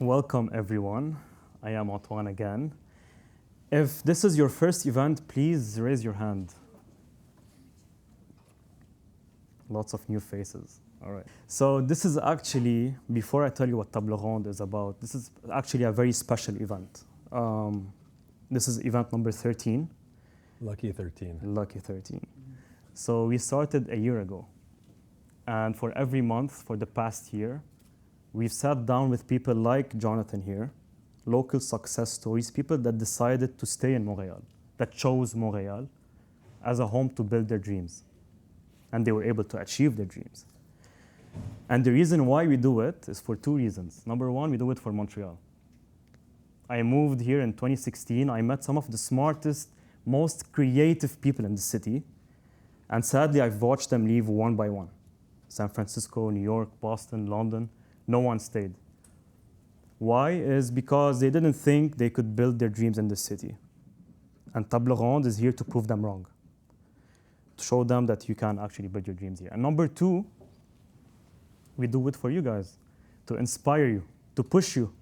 Welcome everyone. I am Antoine again. If this is your first event, please raise your hand. Lots of new faces. All right. So this is actually, before I tell you what Table Ronde is about, this is actually a very special event. This is event number 13. Lucky 13. Lucky 13. So we started a year ago. And for every month for the past year, we've sat down with people like Jonathan here, local success stories, people that decided to stay in Montreal, that chose Montreal as a home to build their dreams. And they were able to achieve their dreams. And the reason why we do it is for two reasons. Number one, we do it for Montreal. I moved here in 2016. I met some of the smartest, most creative people in the city. And sadly, I've watched them leave one by one. San Francisco, New York, Boston, London, no one stayed. Why? Is because they didn't think they could build their dreams in the city. And Table Ronde is here to prove them wrong, to show them that you can actually build your dreams here. And number two, we do it for you guys, to inspire you, to push you,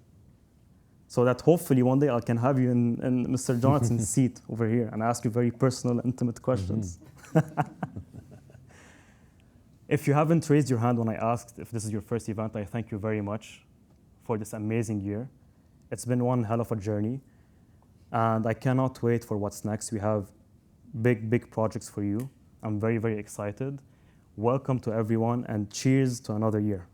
so that hopefully one day I can have you in Mr. Jonathan's seat over here and ask you very personal, intimate questions. If you haven't raised your hand when I asked if this is your first event, I thank you very much for this amazing year. It's been one hell of a journey, and I cannot wait for what's next. We have big, big projects for you. I'm very, very excited. Welcome to everyone, and cheers to another year.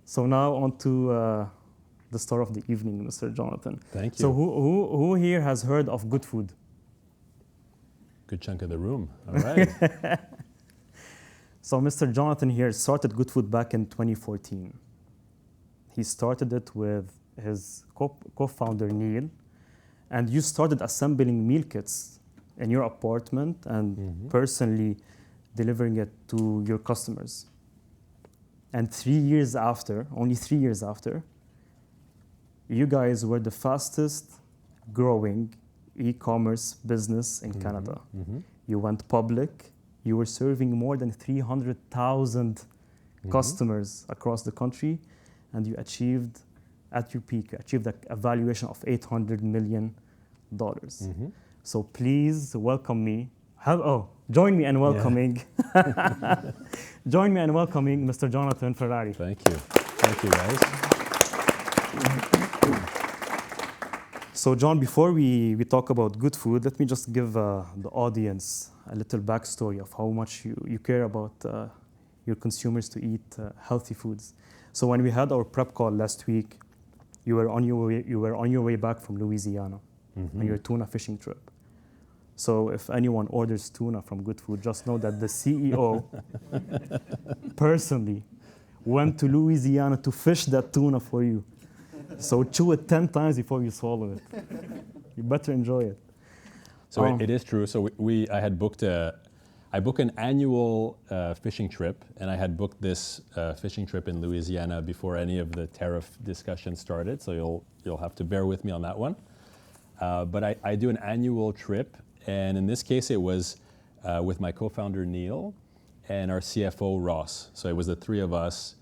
So now on to the star of the evening, Mr. Jonathan. Thank you. So who here has heard of Goodfood? Good chunk of the room. All right. So Mr. Jonathan here started Goodfood back in 2014. He started it with his co-founder, Neil, and you started assembling meal kits in your apartment and personally delivering it to your customers. And 3 years after, only 3 years after, you guys were the fastest growing e-commerce business in Canada. You went public. You were serving more than 300,000 customers across the country, and you achieved, at your peak, a valuation of $800 million. So please welcome me. Join me in welcoming. Join me in welcoming Mr. Jonathan Ferrari. Thank you. Thank you, guys. So John, before we talk about Goodfood, let me just give the audience a little backstory of how much you care about your consumers to eat healthy foods. So when we had our prep call last week, you were on your way back from Louisiana on your tuna fishing trip. So if anyone orders tuna from Goodfood, just know that the CEO personally went to Louisiana to fish that tuna for you. So chew it 10 times before you swallow it. You better enjoy it. So it is true. So I book an annual fishing trip, and I had booked this fishing trip in Louisiana before any of the tariff discussion started. So you'll have to bear with me on that one. But I do an annual trip, and in this case it was with my co-founder Neil and our CFO Ross. So it was the three of us,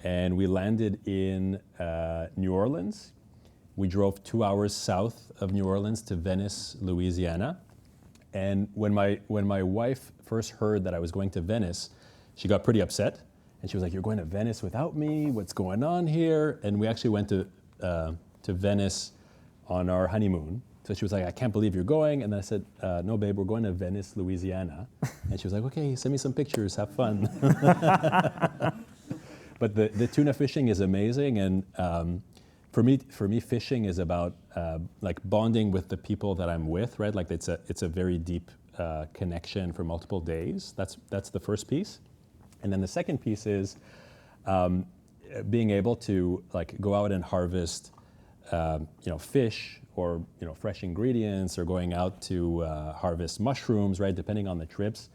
and we landed in New Orleans. We drove 2 hours south of New Orleans to Venice, Louisiana. And when my wife first heard that I was going to Venice, she got pretty upset. And she was like, "You're going to Venice without me? What's going on here?" And we actually went to Venice on our honeymoon. So she was like, "I can't believe you're going." And I said, "No, babe, we're going to Venice, Louisiana." And she was like, "Okay, send me some pictures, have fun." But the tuna fishing is amazing. And for me, fishing is about like bonding with the people that I'm with, right? Like it's a very deep connection for multiple days. That's the first piece. And then the second piece is being able to like go out and harvest fish or fresh ingredients, or going out to harvest mushrooms, right? Depending on the trips.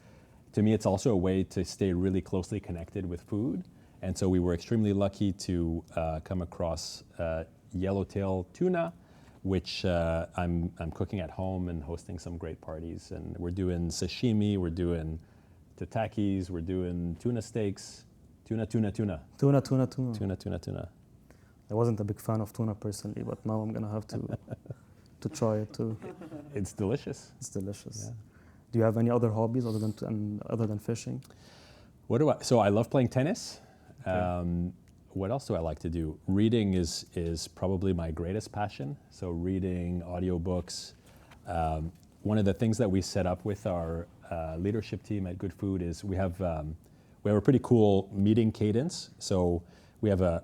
To me, it's also a way to stay really closely connected with food. And so we were extremely lucky to come across yellowtail tuna, which I'm cooking at home and hosting some great parties. And we're doing sashimi, we're doing tatakis, we're doing tuna steaks, tuna. Tuna. I wasn't a big fan of tuna personally, but now I'm gonna have to try it too. It's delicious. It's delicious. Yeah. Do you have any other hobbies other than fishing? So I love playing tennis. Okay. What else do I like to do? Reading is probably my greatest passion. So reading, audiobooks. One of the things that we set up with our leadership team at Goodfood is we have a pretty cool meeting cadence. So we have a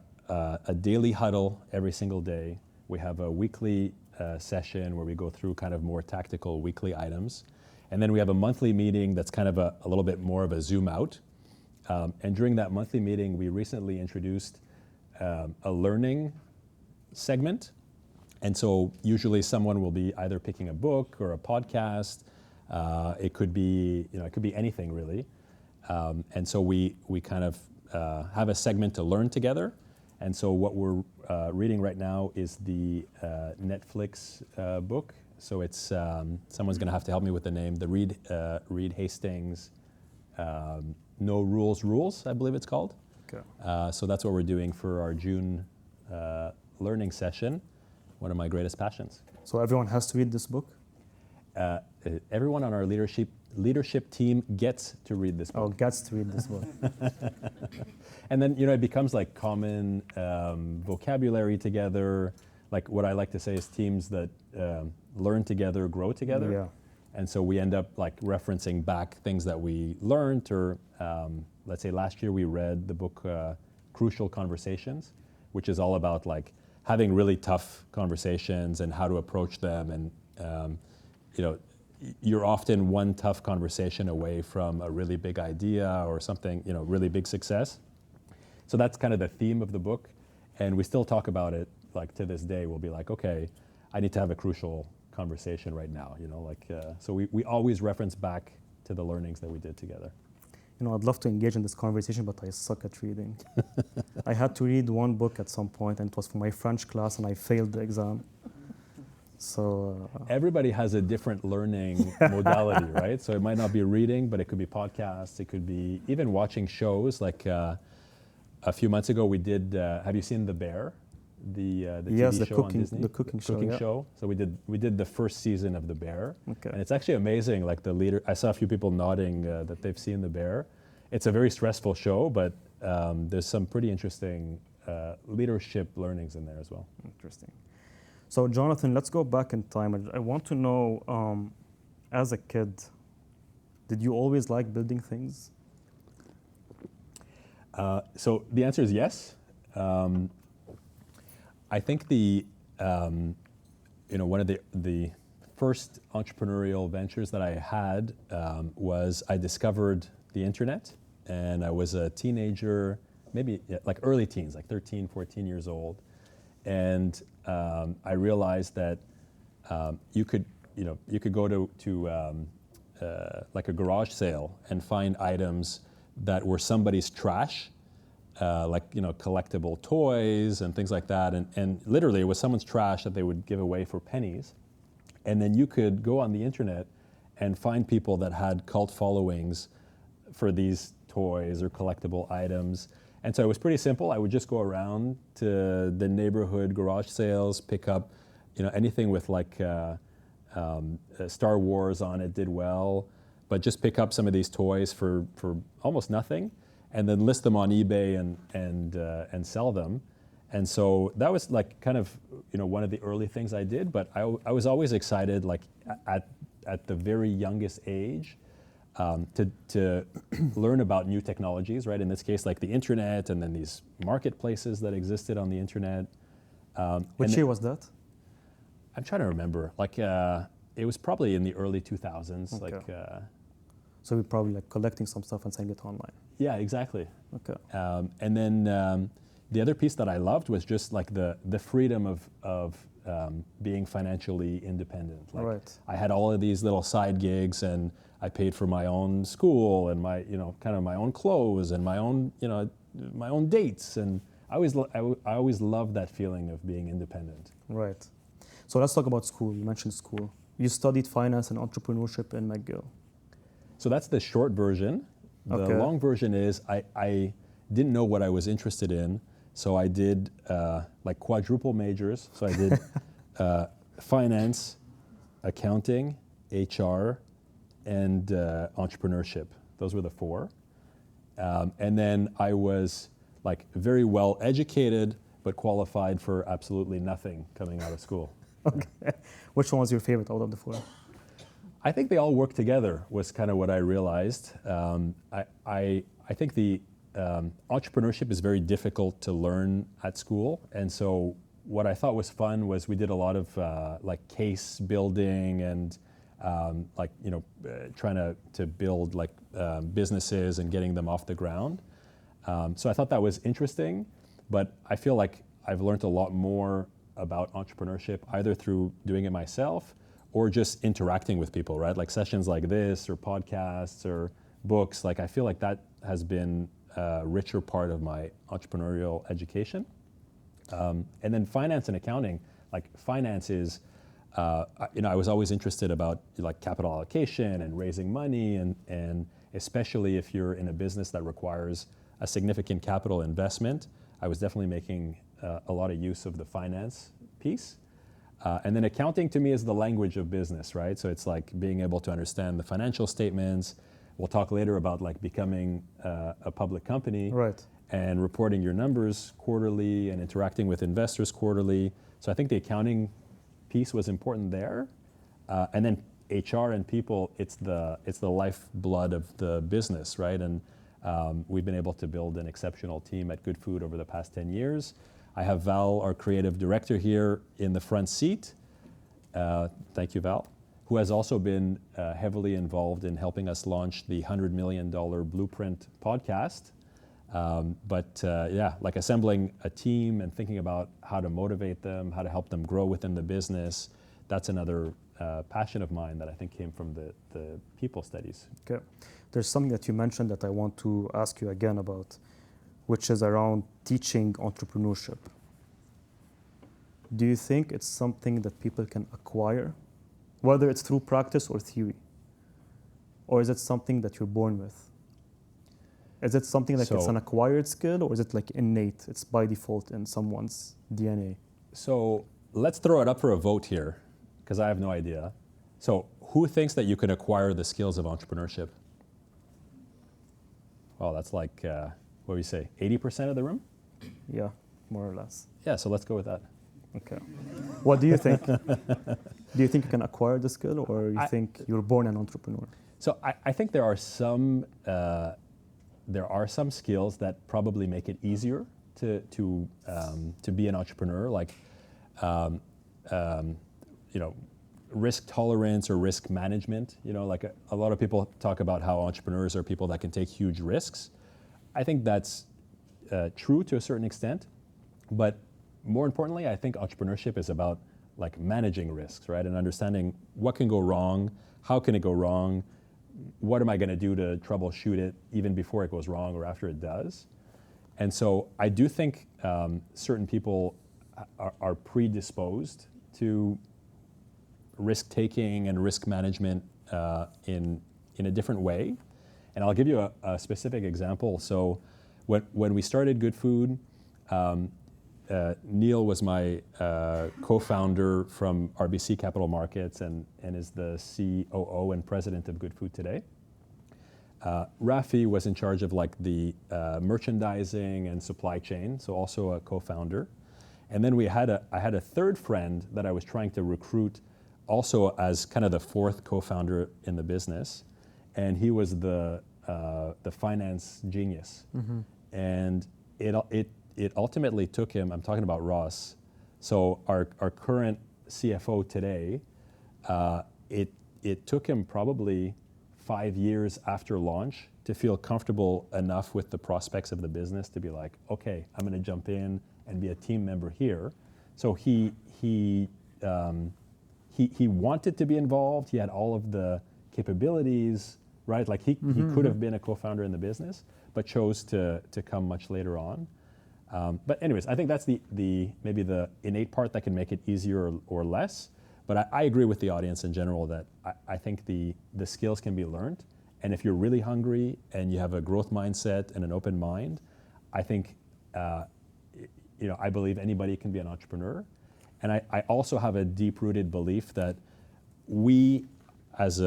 daily huddle every single day. We have a weekly session where we go through kind of more tactical weekly items. And then we have a monthly meeting that's kind of a little bit more of a zoom out. And during that monthly meeting, we recently introduced a learning segment. And so usually someone will be either picking a book or a podcast. It could be anything really. And so we kind of have a segment to learn together. And so what we're reading right now is the Netflix book. So it's someone's going to have to help me with the name. The Reed Hastings No Rules, I believe it's called. Okay. So that's what we're doing for our June learning session. One of my greatest passions. So everyone has to read this book? Everyone on our leadership team gets to read this book. Oh, gets to read this book. And then, it becomes like common vocabulary together. Like what I like to say is teams that learn together, grow together. Yeah. And so we end up like referencing back things that we learned, or let's say last year we read the book Crucial Conversations, which is all about like having really tough conversations and how to approach them. And, you're often one tough conversation away from a really big idea or something, really big success. So that's kind of the theme of the book. And we still talk about it, like to this day. We'll be like, okay, I need to have a crucial conversation right now, so we always reference back to the learnings that we did together. I'd love to engage in this conversation, but I suck at reading. I had to read one book at some point, and it was for my French class, and I failed the exam. So everybody has a different learning modality, right? So it might not be reading, but it could be podcasts. It could be even watching shows. Like a few months ago, we did. Have you seen The Bear? The yes, TV the show cooking, on Disney? the cooking show. So we did the first season of The Bear, Okay. and it's actually amazing. Like I saw a few people nodding that they've seen The Bear. It's a very stressful show, but there's some pretty interesting leadership learnings in there as well. Interesting. So Jonathan, let's go back in time. I want to know, as a kid, did you always like building things? So the answer is yes. I think one of the first entrepreneurial ventures that I had was I discovered the internet, and I was a teenager, maybe like early teens, like 13, 14 years old. And I realized that you could go to like a garage sale and find items that were somebody's trash, like collectible toys and things like that, and literally it was someone's trash that they would give away for pennies. And then you could go on the internet and find people that had cult followings for these toys or collectible items. And so it was pretty simple. I would just go around to the neighborhood garage sales, pick up, anything with like Star Wars on it did well, but just pick up some of these toys for almost nothing, and then list them on eBay and sell them. And so that was like kind of one of the early things I did. But I was always excited, like at the very youngest age, to learn about new technologies, right? In this case, like the internet, and then these marketplaces that existed on the internet. Which year was that? I'm trying to remember. Like it was probably in the early 2000s. Okay. Like. So we're probably like collecting some stuff and selling it online. Yeah, exactly. Okay. And then the other piece that I loved was just like the freedom of being financially independent. Like Right. I had all of these little side gigs, and I paid for my own school and my kind of my own clothes and my own dates, and I always loved that feeling of being independent. Right. So let's talk about school. You mentioned school. You studied finance and entrepreneurship in McGill. So that's the short version. The Okay. long version is I didn't know what I was interested in, so I did like quadruple majors. So I did finance, accounting, HR, and entrepreneurship. Those were the four. And then I was like very well educated, but qualified for absolutely nothing coming out of school. Okay. Which one was your favorite out of the four? I think they all work together was kind of what I realized. I think the entrepreneurship is very difficult to learn at school. And so what I thought was fun was we did a lot of like case building and trying to build like businesses and getting them off the ground. So I thought that was interesting, but I feel like I've learned a lot more about entrepreneurship either through doing it myself or just interacting with people, right? Like sessions like this or podcasts or books. Like I feel like that has been a richer part of my entrepreneurial education. And then finance and accounting, like finance is, I was always interested about like capital allocation and raising money and especially if you're in a business that requires a significant capital investment, I was definitely making a lot of use of the finance piece. And then accounting to me is the language of business, right? So it's like being able to understand the financial statements. We'll talk later about like becoming a public company. Right. And reporting your numbers quarterly and interacting with investors quarterly. So I think the accounting piece was important there. And then HR and people, it's the lifeblood of the business, right? And we've been able to build an exceptional team at Goodfood over the past 10 years. I have Val, our creative director here in the front seat. Thank you, Val, who has also been heavily involved in helping us launch the $100 million Blueprint podcast. Like assembling a team and thinking about how to motivate them, how to help them grow within the business, that's another passion of mine that I think came from the people studies. Okay. There's something that you mentioned that I want to ask you again about, which is around teaching entrepreneurship. Do you think it's something that people can acquire, whether it's through practice or theory? Or is it something that you're born with? Is it something like it's an acquired skill, or is it like innate? It's by default in someone's DNA. So let's throw it up for a vote here, because I have no idea. So who thinks that you can acquire the skills of entrepreneurship? Well, that's like, what do you say, 80% of the room? Yeah, more or less. Yeah, so let's go with that. Okay. What do you think? Do you think you can acquire the skill, or you think you're born an entrepreneur? So I think there are some skills that probably make it easier to be an entrepreneur, like risk tolerance or risk management. Like a lot of people talk about how entrepreneurs are people that can take huge risks. I think that's true to a certain extent, but more importantly, I think entrepreneurship is about like managing risks, right? And understanding what can go wrong, how can it go wrong, what am I going to do to troubleshoot it even before it goes wrong or after it does. And so I do think certain people are predisposed to risk-taking and risk management in a different way. And I'll give you a specific example. So when we started Goodfood, Neil was my co-founder from RBC Capital Markets and is the COO and president of Goodfood today. Rafi was in charge of like the merchandising and supply chain, so also a co-founder. And then I had a third friend that I was trying to recruit also as kind of the fourth co-founder in the business. And he was the finance genius. Mm-hmm. And it ultimately took him, I'm talking about Ross, so our current CFO today, it took him probably 5 years after launch to feel comfortable enough with the prospects of the business to be like, okay, I'm going to jump in and be a team member here. So he wanted to be involved. He had all of the capabilities, right? Like he could have been a co-founder in the business, but chose to come much later on. But anyways, I think that's maybe the innate part that can make it easier or less. But I agree with the audience in general that I think the skills can be learned. And if you're really hungry and you have a growth mindset and an open mind, I think, I believe anybody can be an entrepreneur. And I also have a deep-rooted belief that we, as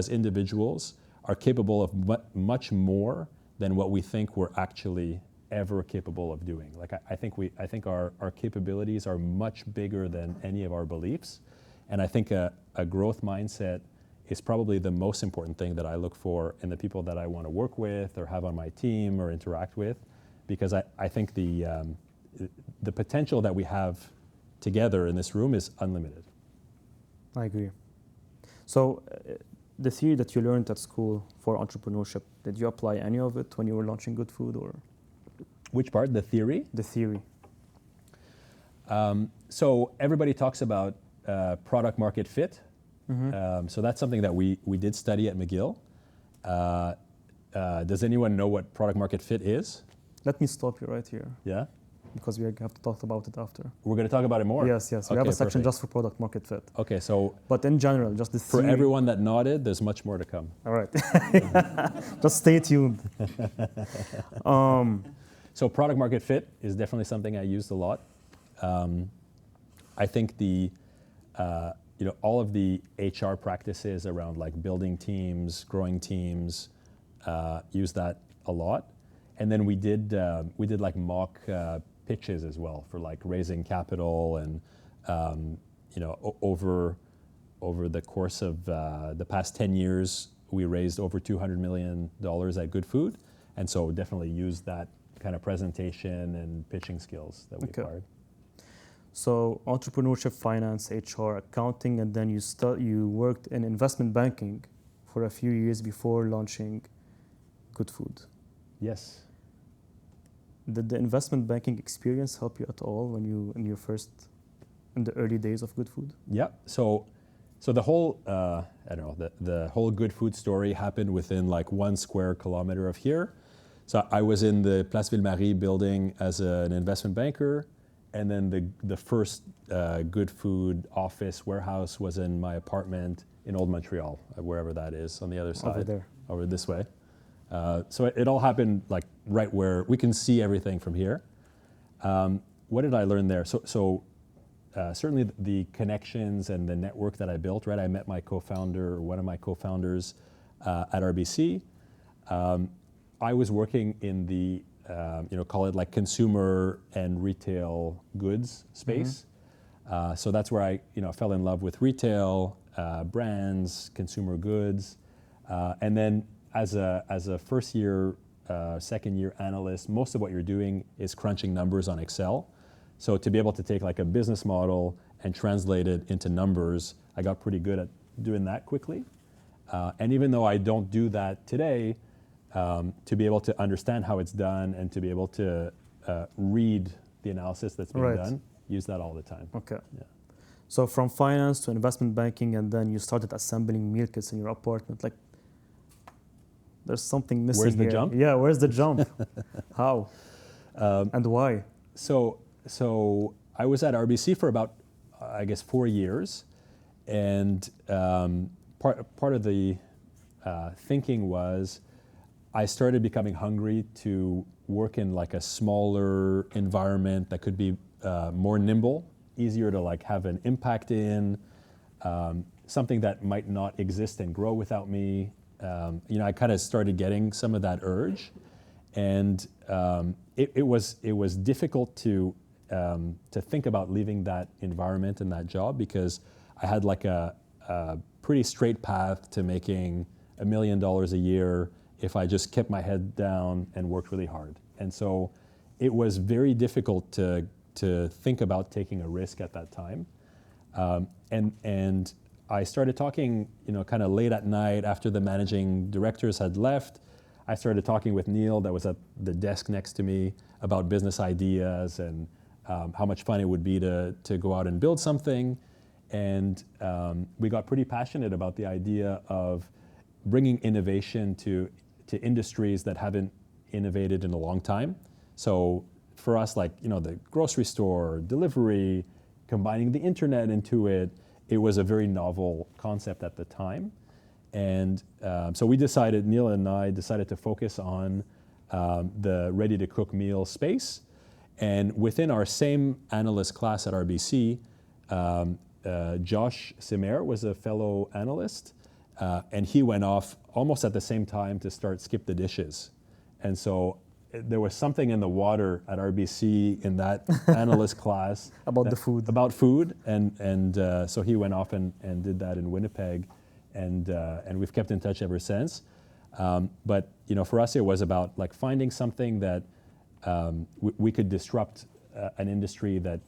individuals, are capable of much more than what we think we're actually ever capable of doing. Like I think our capabilities are much bigger than any of our beliefs, and I think a growth mindset is probably the most important thing that I look for in the people that I want to work with or have on my team or interact with, because I think the potential that we have together in this room is unlimited. I agree. So the theory that you learned at school for entrepreneurship, did you apply any of it when you were launching Goodfood, or? Which part? The theory? The theory. So everybody talks about product market fit. So that's something that we did study at McGill. Does anyone know what product market fit is? Let me stop you right here. Yeah? Because we have to talk about it after. We're going to talk about it more? Yes. We have a section just for product market fit. Okay, so... But in general, just the theory. For everyone that nodded, there's much more to come. All right. Just stay tuned. So product market fit is definitely something I used a lot. I think all of the HR practices around like building teams, growing teams, use that a lot. And then we did like mock pitches as well for like raising capital, and over the course of the past 10 years, we raised over $200 million at Goodfood, and so definitely used that kind of presentation and pitching skills that we acquired. So entrepreneurship, finance, HR, accounting, and then you worked in investment banking for a few years before launching Goodfood. Yes. Did the investment banking experience help you at all when in the early days of Goodfood? Yeah. So the whole the whole Goodfood story happened within like 1 square kilometer of here. So I was in the Place Ville-Marie building as an investment banker, and then the first Goodfood office warehouse was in my apartment in Old Montreal, wherever that is on the other side. Over there. Over this way. So it all happened like right where we can see everything from here. What did I learn there? So certainly the connections and the network that I built, right? I met my co-founder, one of my co-founders at RBC. I was working in the, call it like consumer and retail goods space. So that's where I, fell in love with retail, brands, consumer goods. And then as a first year, second year analyst, most of what you're doing is crunching numbers on Excel. So to be able to take like a business model and translate it into numbers, I got pretty good at doing that quickly. And even though I don't do that today, to be able to understand how it's done and to be able to read the analysis that's being done, use that all the time. Okay. Yeah. So from finance to investment banking, and then you started assembling meal kits in your apartment. Like, there's something missing Where's the here. jump? Yeah, where's the jump? How? And why? So I was at RBC for about, 4 years. And part of the thinking was I started becoming hungry to work in like a smaller environment that could be more nimble, easier to like have an impact in, something that might not exist and grow without me. I kind of started getting some of that urge, and it was difficult to think about leaving that environment and that job, because I had like a pretty straight path to making $1 million a year if I just kept my head down and worked really hard. And so it was very difficult to think about taking a risk at that time. And I started talking, kind of late at night after the managing directors had left. I started talking with Neil, that was at the desk next to me, about business ideas and how much fun it would be to go out and build something. And we got pretty passionate about the idea of bringing innovation to industries that haven't innovated in a long time. So for us, like, the grocery store, delivery, combining the internet into it, it was a very novel concept at the time. And so Neil and I decided to focus on the ready-to-cook meal space. And within our same analyst class at RBC, Josh Simer was a fellow analyst, and he went off almost at the same time to start Skip the Dishes. And so there was something in the water at RBC in that analyst class. About food. About food, and so he went off and did that in Winnipeg, and we've kept in touch ever since. But for us, it was about like finding something that we could disrupt an industry that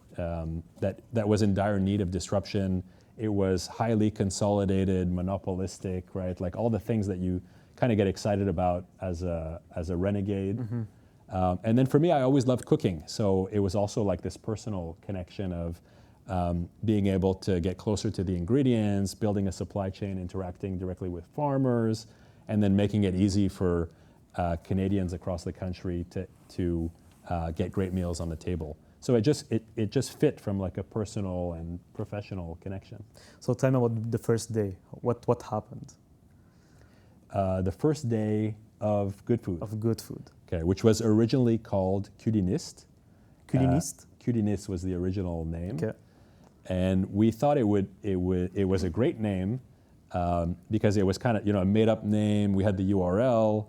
was in dire need of disruption. It was highly consolidated, monopolistic, right? Like all the things that you kind of get excited about as a renegade. Mm-hmm. And then for me, I always loved cooking. So it was also like this personal connection of being able to get closer to the ingredients, building a supply chain, interacting directly with farmers, and then making it easy for Canadians across the country to get great meals on the table. So it just fit from like a personal and professional connection. So tell me about the first day. What happened? The first day of Goodfood. Of Goodfood. Okay, which was originally called Culiniste. Culiniste? Culiniste was the original name. Okay. And we thought it was a great name because it was kind of a made up name. We had the URL,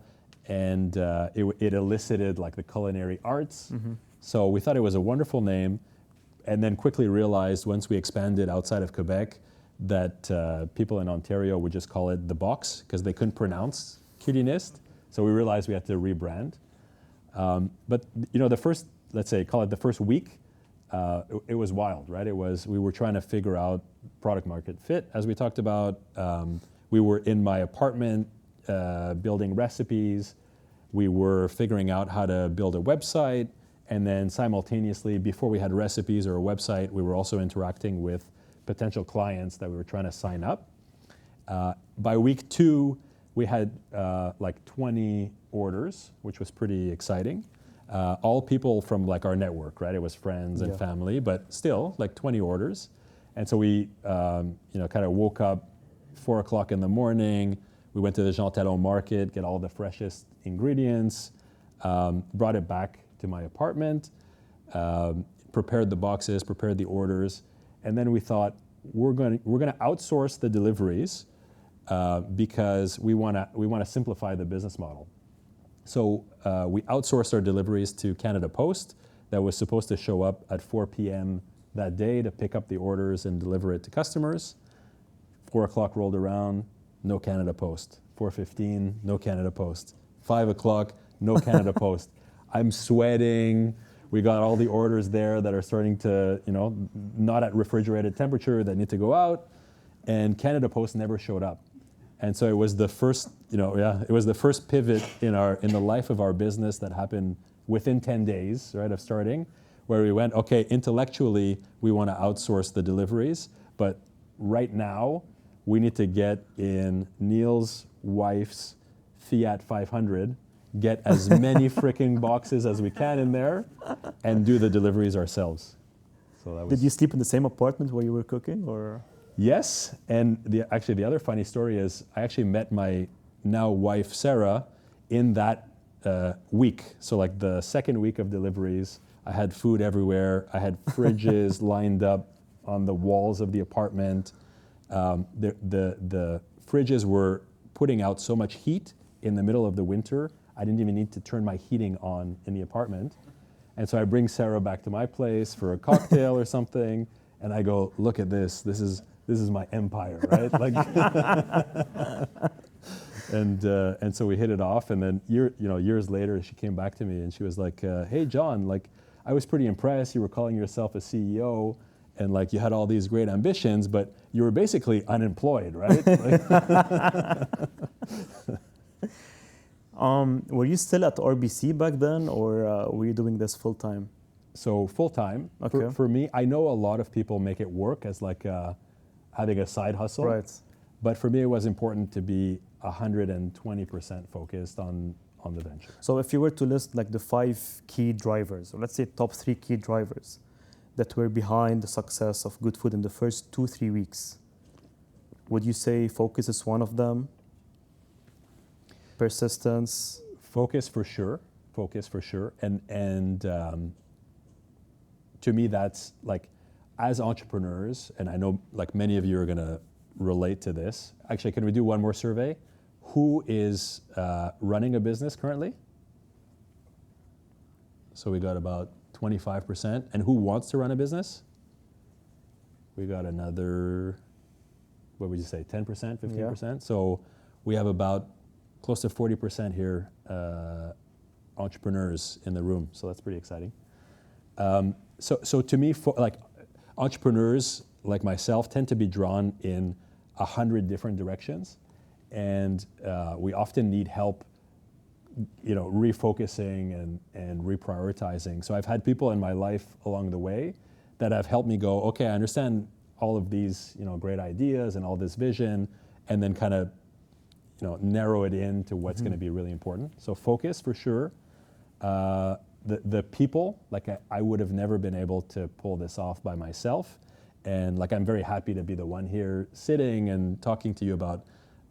and it elicited like the culinary arts. Mm-hmm. So we thought it was a wonderful name, and then quickly realized once we expanded outside of Quebec that people in Ontario would just call it The Box because they couldn't pronounce Culiniste. So we realized we had to rebrand. But the first, let's say, call it the first week, it was wild, right? We were trying to figure out product market fit, as we talked about. We were in my apartment building recipes. We were figuring out how to build a website. And then simultaneously, before we had recipes or a website, we were also interacting with potential clients that we were trying to sign up. By week 2, we had like 20 orders, which was pretty exciting. All people from like our network, right? It was friends and family, but still like 20 orders. And so we, kind of woke up 4 o'clock in the morning. We went to the Jean Talon market, get all the freshest ingredients, brought it back to my apartment, prepared the boxes, prepared the orders, and then we thought we're going to outsource the deliveries because we want to simplify the business model. So we outsourced our deliveries to Canada Post that was supposed to show up at 4 p.m. that day to pick up the orders and deliver it to customers. 4 o'clock rolled around, no Canada Post. 4:15, no Canada Post. 5 o'clock, no Canada Post. I'm sweating. We got all the orders there that are starting to, not at refrigerated temperature that need to go out, and Canada Post never showed up. And so it was the first, it was the first pivot in the life of our business that happened within 10 days, right, of starting, where we went, okay, intellectually, we want to outsource the deliveries, but right now, we need to get in Neil's wife's Fiat 500, get as many freaking boxes as we can in there, and do the deliveries ourselves. So that was. Did you sleep in the same apartment where you were cooking, or? Yes, and the other funny story is I actually met my now wife Sarah in that week. So like the second week of deliveries, I had food everywhere. I had fridges lined up on the walls of the apartment. The fridges were putting out so much heat in the middle of the winter, I didn't even need to turn my heating on in the apartment. And so I bring Sarah back to my place for a cocktail or something, and I go, look at this. This is my empire, right? Like, and so we hit it off. And then years later, she came back to me and she was like, "Hey, John, like I was pretty impressed. You were calling yourself a CEO, and like you had all these great ambitions, but you were basically unemployed, right?" Were you still at RBC back then, or were you doing this full time? So full time. Okay. For me, I know a lot of people make it work as like having a side hustle. Right. But for me, it was important to be 120% focused on the venture. So if you were to list like the 5 key drivers, or let's say top 3 key drivers that were behind the success of Goodfood in the first 2-3 weeks, would you say focus is one of them? Persistence. Focus for sure. And to me, that's like, as entrepreneurs, and I know like many of you are going to relate to this. Actually, can we do one more survey? Who is running a business currently? So we got about 25%. And who wants to run a business? We got another, what would you say, 10%, 15%? Yeah. So we have about close to 40% here entrepreneurs in the room. So that's pretty exciting. So to me, like entrepreneurs like myself tend to be drawn in 100 different directions. And we often need help, refocusing and reprioritizing. So I've had people in my life along the way that have helped me go, okay, I understand all of these, great ideas and all this vision, and then kind of, narrow it in to what's going to be really important. So focus for sure. The people, like I would have never been able to pull this off by myself. And like, I'm very happy to be the one here sitting and talking to you about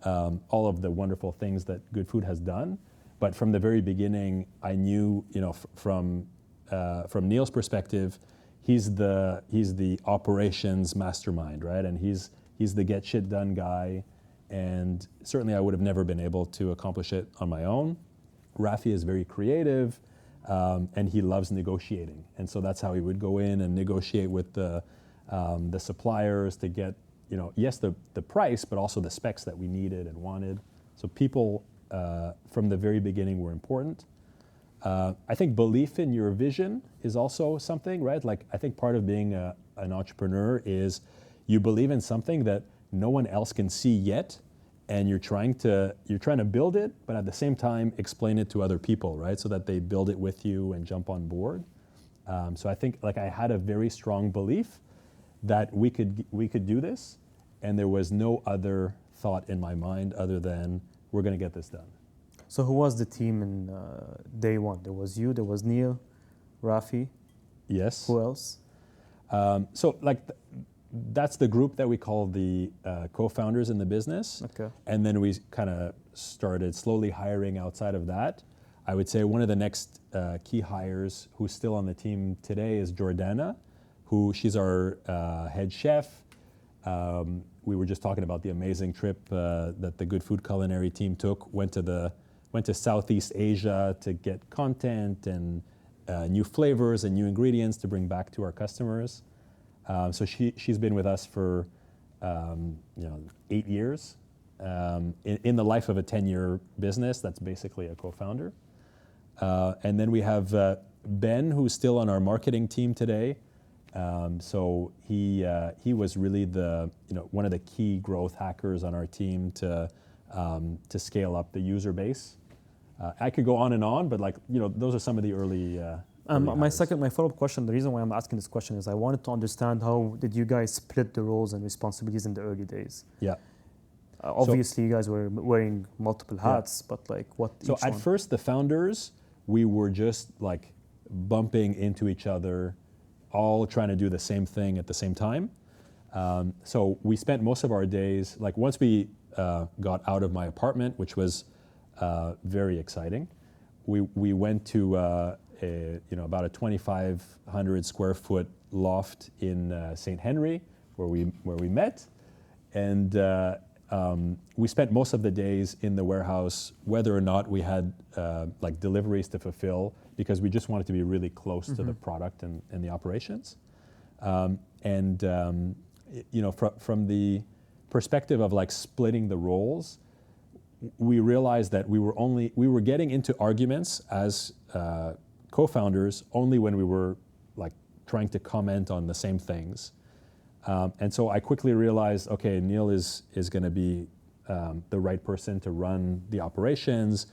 all of the wonderful things that Goodfood has done. But from the very beginning, I knew, from Neil's perspective, he's the operations mastermind, right? And he's the get shit done guy. And certainly I would have never been able to accomplish it on my own. Rafi is very creative, and he loves negotiating. And so that's how he would go in and negotiate with the suppliers to get, yes, the price, but also the specs that we needed and wanted. So people from the very beginning were important. I think belief in your vision is also something, right? Like, I think part of being an entrepreneur is you believe in something that no one else can see yet, and you're trying to build it, but at the same time explain it to other people, right? So that they build it with you and jump on board. So I think like I had a very strong belief that we could do this, and there was no other thought in my mind other than we're going to get this done. So who was the team in day one? There was you, there was Neil, Rafi. Yes. Who else? So like that's the group that we call the co-founders in the business. Okay. And then we kind of started slowly hiring outside of that. I would say one of the next key hires who's still on the team today is Jordana, she's our head chef. We were just talking about the amazing trip that the Goodfood culinary team took. Went to Southeast Asia to get content and new flavors and new ingredients to bring back to our customers. So she's been with us for 8 years. In the life of a 10-year business, that's basically a co-founder. And then we have Ben, who's still on our marketing team today. So he was really one of the key growth hackers on our team to scale up the user base. I could go on, but those are some of the early. My follow-up question. The reason why I'm asking this question is I wanted to understand how did you guys split the roles and responsibilities in the early days? Yeah. Obviously, you guys were wearing multiple hats, but what? So at first, the founders, we were just like bumping into each other, all trying to do the same thing at the same time. So we spent most of our days, like once we got out of my apartment, which was very exciting, we went to about a 2,500 square foot loft in St. Henry, where we met, and we spent most of the days in the warehouse, whether or not we had like deliveries to fulfill, because we just wanted to be really close to the product and the operations. From the perspective of like splitting the roles, we realized that we were getting into arguments as co-founders only when we were like trying to comment on the same things. And so I quickly realized, okay, Neil is going to be the right person to run the operations.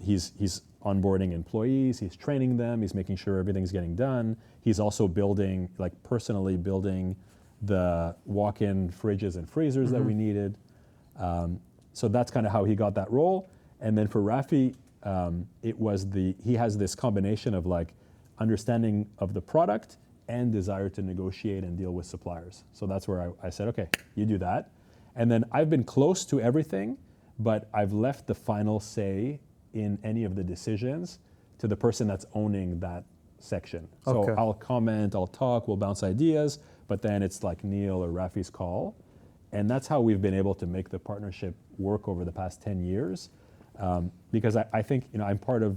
He's onboarding employees, he's training them, he's making sure everything's getting done. He's also personally building the walk-in fridges and freezers that we needed. So that's kind of how he got that role. And then for Rafi, he has this combination of like understanding of the product and desire to negotiate and deal with suppliers. So that's where I said, okay, you do that. And then I've been close to everything, but I've left the final say in any of the decisions to the person that's owning that section. So Okay. I'll comment, I'll talk, we'll bounce ideas, but then it's like Neil or Rafi's call. And that's how we've been able to make the partnership work over the past 10 years. Because I think, I'm part of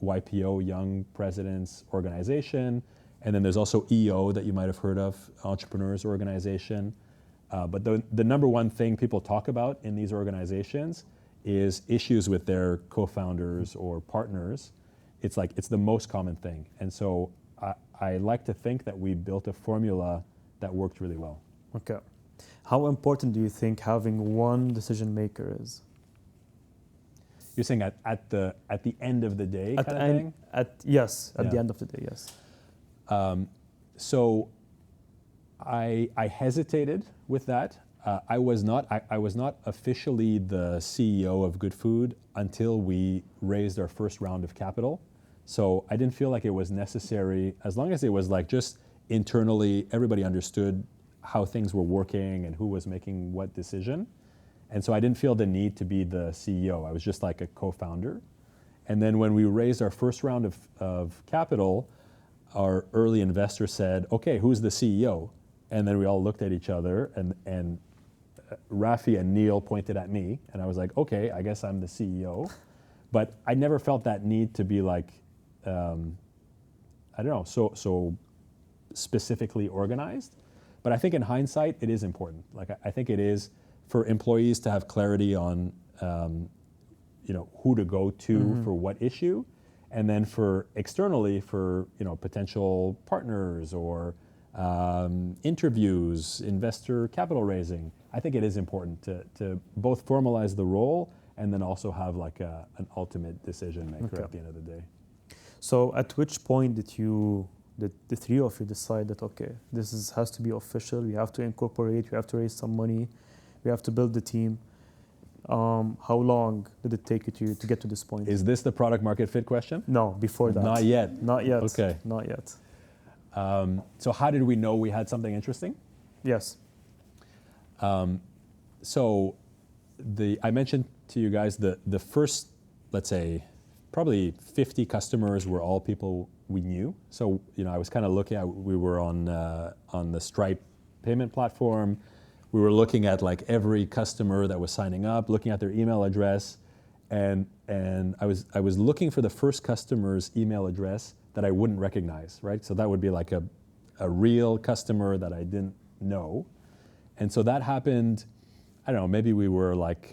YPO, Young Presidents Organization, and then there's also EO that you might have heard of, Entrepreneurs Organization. But the number one thing people talk about in these organizations is issues with their co-founders or partners. It's the most common thing. And so I like to think that we built a formula that worked really well. Okay. How important do you think having one decision maker is? You're saying at the end of the day kind of thing? Yes, at the end of the day, yes. So I hesitated with that. I was not officially the CEO of Goodfood until we raised our first round of capital. So I didn't feel like it was necessary, as long as it was like just internally, everybody understood how things were working and who was making what decision. And so I didn't feel the need to be the CEO. I was just like a co-founder. And then when we raised our first round of capital, our early investor said, okay, who's the CEO? And then we all looked at each other, and Rafi and Neil pointed at me, and I was like, okay, I guess I'm the CEO. But I never felt that need to be like, I don't know, so specifically organized. But I think in hindsight, it is important. Like I think it is for employees to have clarity on, who to go to for what issue, and then for externally for potential partners or interviews, investor capital raising. I think it is important to both formalize the role and then also have like an ultimate decision maker at the end of the day. So at which point did the three of you decide that, okay, this has to be official, we have to incorporate, we have to raise some money, we have to build the team? How long did it take you to get to this point? Is this the product market fit question? No, before that. Not yet. Not yet. Okay. Not yet. So how did we know we had something interesting? Yes. So I mentioned to you guys the first, let's say, probably 50 customers were all people we knew. So I was kind of looking at, we were on the Stripe payment platform. We were looking at like every customer that was signing up, looking at their email address, and I was looking for the first customer's email address that I wouldn't recognize, right? So that would be like a real customer that I didn't know. And so that happened, I don't know, maybe we were like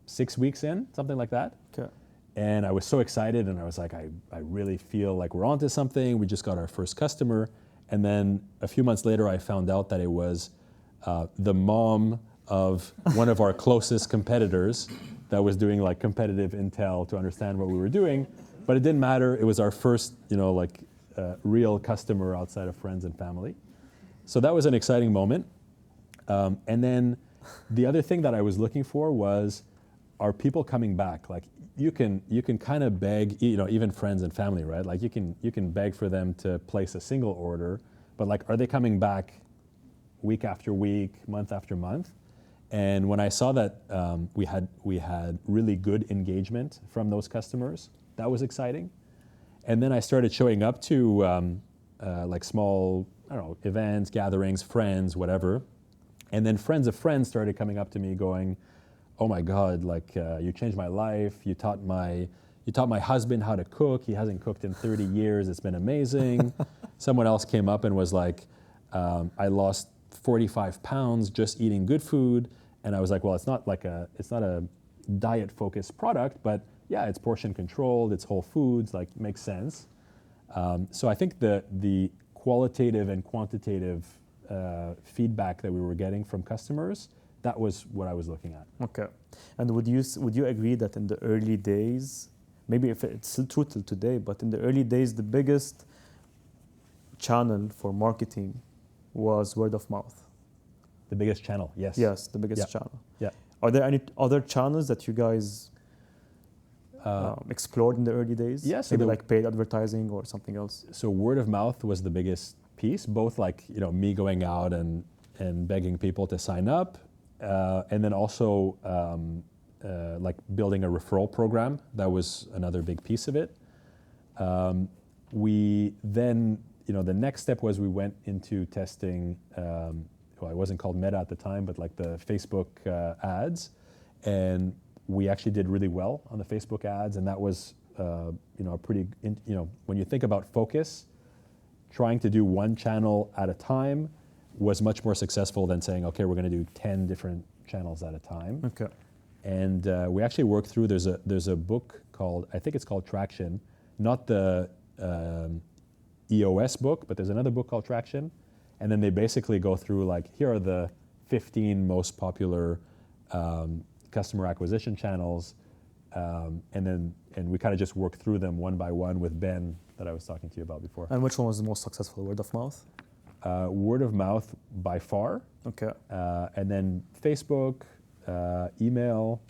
6 weeks in, something like that. Okay. And I was so excited, and I was like, I really feel like we're onto something. We just got our first customer. And then a few months later, I found out that it was the mom of one of our closest competitors that was doing like competitive intel to understand what we were doing. But it didn't matter. It was our first, real customer outside of friends and family. So that was an exciting moment. And then the other thing that I was looking for was, are people coming back? Like you can kind of beg, even friends and family, right? Like you can beg for them to place a single order, but like, are they coming back week after week, month after month? And when I saw that we had really good engagement from those customers, that was exciting. And then I started showing up to like small, I don't know, events, gatherings, friends, whatever. And then friends of friends started coming up to me going, oh my God, like you changed my life. You taught my husband how to cook. He hasn't cooked in 30 years. It's been amazing. Someone else came up and was like, I lost 45 pounds just eating Goodfood. And I was like, well, it's not a diet focused product, but yeah, it's portion controlled, it's whole foods, like makes sense. So I think the qualitative and quantitative feedback that we were getting from customers, that was what I was looking at. Okay. And would you agree that in the early days, maybe if it's still true till today, but in the early days, the biggest channel for marketing was word of mouth? The biggest channel, yes. Yes, the biggest channel. Yeah. Are there any other channels that you guys explored in the early days? Yes. Yeah, maybe like paid advertising or something else? So word of mouth was the biggest piece, both like, me going out and begging people to sign up, and then also like building a referral program. That was another big piece of it. We then, the next step was we went into testing, well, it wasn't called Meta at the time, but like the Facebook ads. And we actually did really well on the Facebook ads. And that was, a pretty, when you think about focus, trying to do one channel at a time was much more successful than saying, okay, we're going to do 10 different channels at a time. Okay. And we actually worked through, there's a book called, I think it's called Traction, not the EOS book, but there's another book called Traction. And then they basically go through like, here are the 15 most popular customer acquisition channels. And we kind of just work through them one by one with Ben that I was talking to you about before. And which one was the most successful, word of mouth? Word of mouth by far. Okay. And then Facebook, email,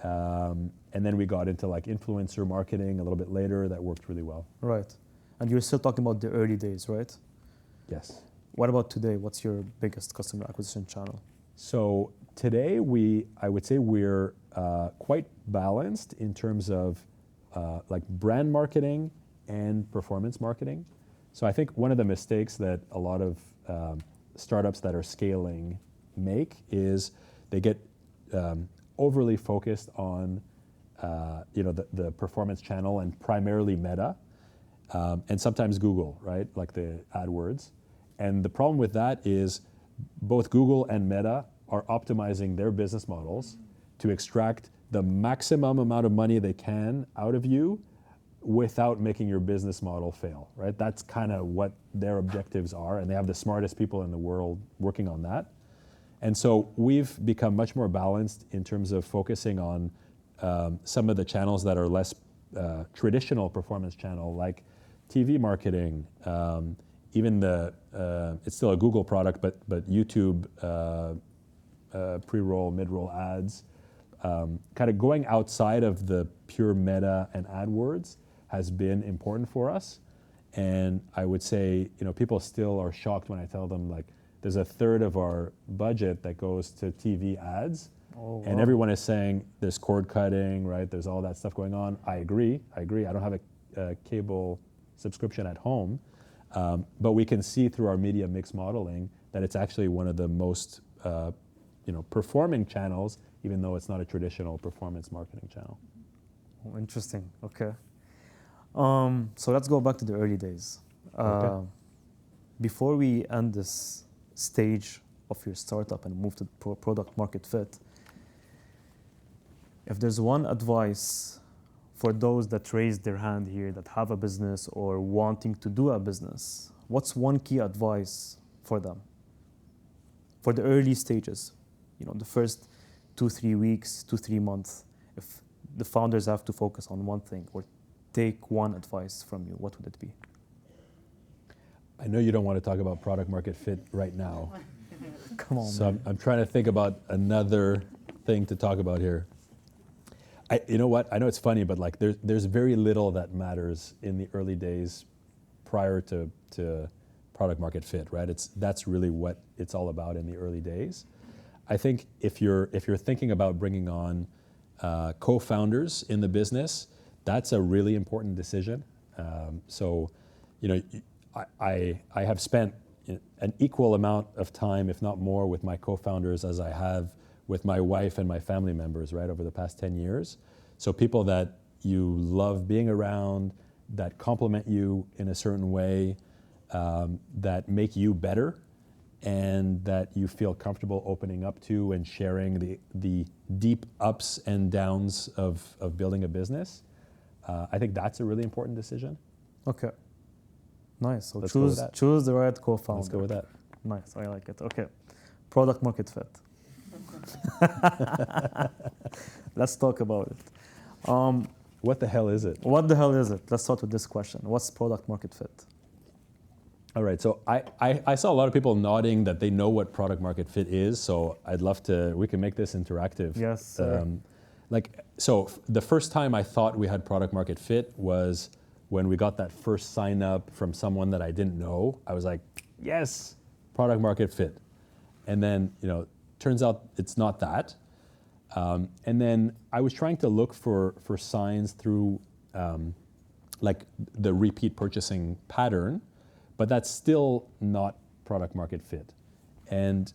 and then we got into like influencer marketing a little bit later. That worked really well. Right. And you're still talking about the early days, right? Yes. What about today? What's your biggest customer acquisition channel? So today I would say we're quite balanced in terms of like brand marketing and performance marketing. So I think one of the mistakes that a lot of startups that are scaling make is they get overly focused on the performance channel and primarily Meta, and sometimes Google, right? Like the AdWords. And the problem with that is both Google and Meta are optimizing their business models to extract the maximum amount of money they can out of you without making your business model fail, right? That's kind of what their objectives are, and they have the smartest people in the world working on that. And so we've become much more balanced in terms of focusing on some of the channels that are less traditional performance channel, like TV marketing, even it's still a Google product, but YouTube pre-roll, mid-roll ads, kind of going outside of the pure Meta and AdWords has been important for us. And I would say, people still are shocked when I tell them like, there's a third of our budget that goes to TV ads. Oh, wow. And everyone is saying there's cord cutting, right? There's all that stuff going on. I agree. I don't have a cable subscription at home. But we can see through our media mix modeling that it's actually one of the most performing channels, even though it's not a traditional performance marketing channel. Oh, interesting. Okay. So let's go back to the early days. Okay. Before we end this stage of your startup and move to product market fit, if there's one advice for those that raised their hand here that have a business or wanting to do a business, what's one key advice for them? For the early stages, the first 2-3 weeks, 2-3 months, if the founders have to focus on one thing or take one advice from you, what would it be? I know you don't want to talk about product market fit right now. Come on, So man. I'm trying to think about another thing to talk about here. You know what? I know it's funny, but like there's very little that matters in the early days prior to product market fit, right? That's really what it's all about in the early days. I think if you're thinking about bringing on co-founders in the business, that's a really important decision. I have spent an equal amount of time, if not more, with my co-founders as I have with my wife and my family members, right, over the past 10 years. So people that you love being around, that complement you in a certain way, that make you better, and that you feel comfortable opening up to and sharing the deep ups and downs of building a business. I think that's a really important decision. Okay. Nice. So Let's go with that. choose the right co-founder. Let's go with that. Nice. I like it. Okay. Product market fit. Let's talk about it. What the hell is it? What the hell is it? Let's start with this question. What's product market fit? All right, so I saw a lot of people nodding that they know what product market fit is, so I'd love we can make this interactive. Yes, sir. So the first time I thought we had product market fit was when we got that first sign up from someone that I didn't know. I was like, yes, product market fit. And then, turns out it's not that. And then I was trying to look for signs through like the repeat purchasing pattern, but that's still not product market fit. And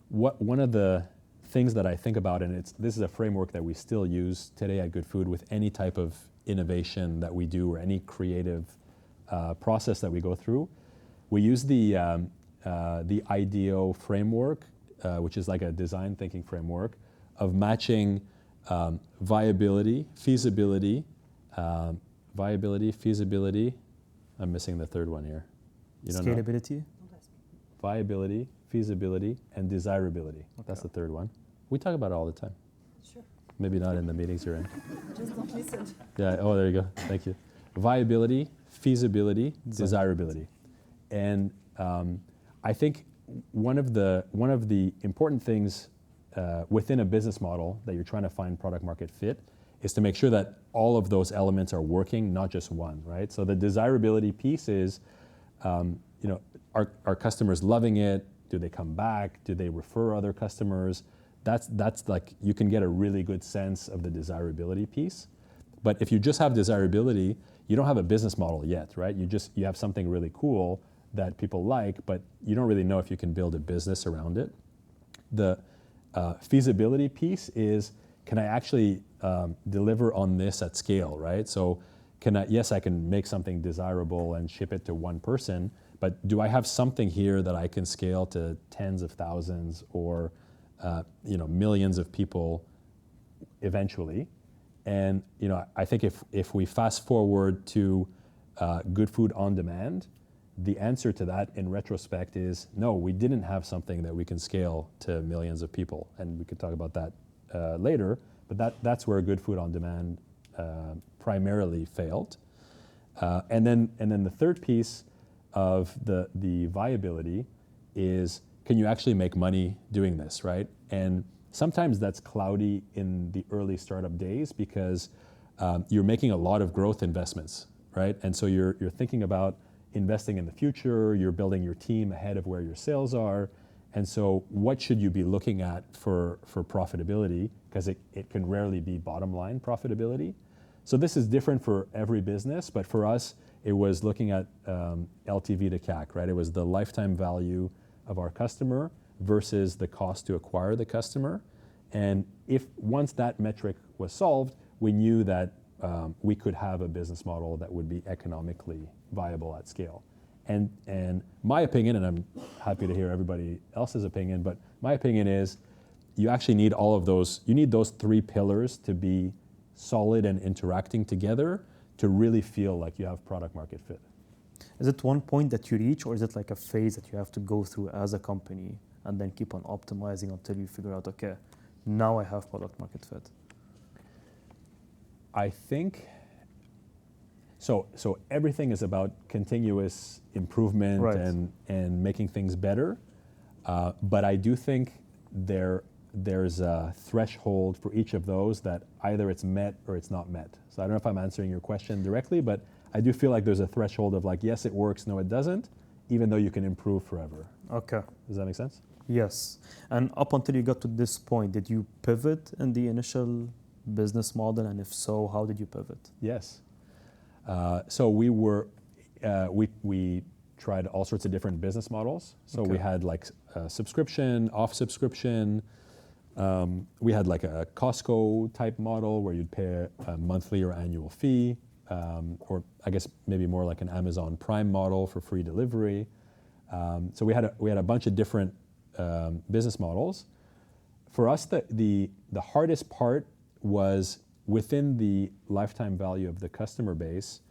one of the things that I think about, and this is a framework that we still use today at Goodfood with any type of innovation that we do or any creative process that we go through, we use the IDEO framework, which is like a design thinking framework of matching viability, feasibility. I'm missing the third one here. You don't know? Scalability? Viability, feasibility, and desirability. Okay. That's the third one. We talk about it all the time. Sure. Maybe not in the meetings you're in. Just don't listen. Yeah, oh, there you go. Thank you. Viability, feasibility, desirability. And I think one of the important things within a business model that you're trying to find product market fit is to make sure that all of those elements are working, not just one, right? So the desirability piece is, are customers loving it? Do they come back? Do they refer other customers? That's like, you can get a really good sense of the desirability piece. But if you just have desirability, you don't have a business model yet, right? You have something really cool that people like, but you don't really know if you can build a business around it. The feasibility piece is, can I actually deliver on this at scale, right? So I can make something desirable and ship it to one person, but do I have something here that I can scale to tens of thousands or millions of people eventually? And I think if we fast forward to Goodfood on demand, the answer to that in retrospect is no, we didn't have something that we can scale to millions of people, and we could talk about that later. But that's where Goodfood on demand primarily failed. And then the third piece of the viability is, can you actually make money doing this, right? And sometimes that's cloudy in the early startup days because you're making a lot of growth investments, right? And so you're thinking about investing in the future, you're building your team ahead of where your sales are. And so what should you be looking at for profitability? Because it can rarely be bottom line profitability. So this is different for every business, but for us, it was looking at LTV to CAC, right? It was the lifetime value of our customer versus the cost to acquire the customer. And once that metric was solved, we knew that we could have a business model that would be economically viable at scale. And my opinion, and I'm happy to hear everybody else's opinion, but my opinion is you actually need all of those. You need those three pillars to be solid and interacting together to really feel like you have product market fit. Is it one point that you reach, or is it like a phase that you have to go through as a company and then keep on optimizing until you figure out, okay, now I have product market fit? I think so everything is about continuous improvement, right, and making things better. But I do think there's a threshold for each of those that either it's met or it's not met. So I don't know if I'm answering your question directly, but I do feel like there's a threshold of like, yes, it works, no, it doesn't, even though you can improve forever. Okay. Does that make sense? Yes. And up until you got to this point, did you pivot in the initial business model? And if so, how did you pivot? Yes. So we tried all sorts of different business models. So we had like subscription, off subscription. We had like a Costco type model where you'd pay a monthly or annual fee, or I guess maybe more like an Amazon Prime model for free delivery. So we had a bunch of different business models. For us, the hardest part was within the lifetime value of the customer base,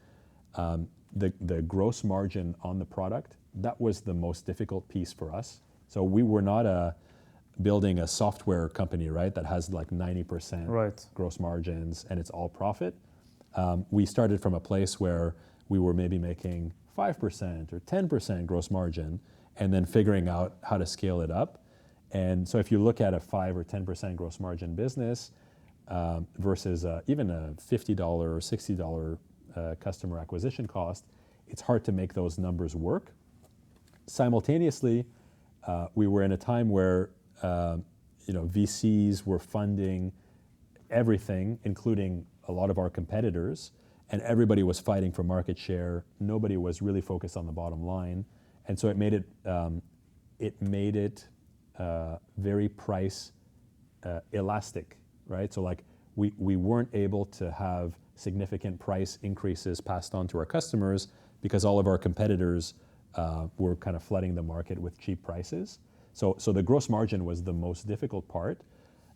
the gross margin on the product. That was the most difficult piece for us. So we were not building a software company, right, that has like 90% right, gross margins and it's all profit. We started from a place where we were maybe making 5% or 10% gross margin and then figuring out how to scale it up. And so if you look at a 5 or 10% gross margin business versus even a $50 or $60 customer acquisition cost, it's hard to make those numbers work. Simultaneously, we were in a time where VCs were funding everything, including a lot of our competitors, and everybody was fighting for market share. Nobody was really focused on the bottom line, and so it made it very price elastic, right? So like we weren't able to have significant price increases passed on to our customers because all of our competitors were kind of flooding the market with cheap prices. So the gross margin was the most difficult part.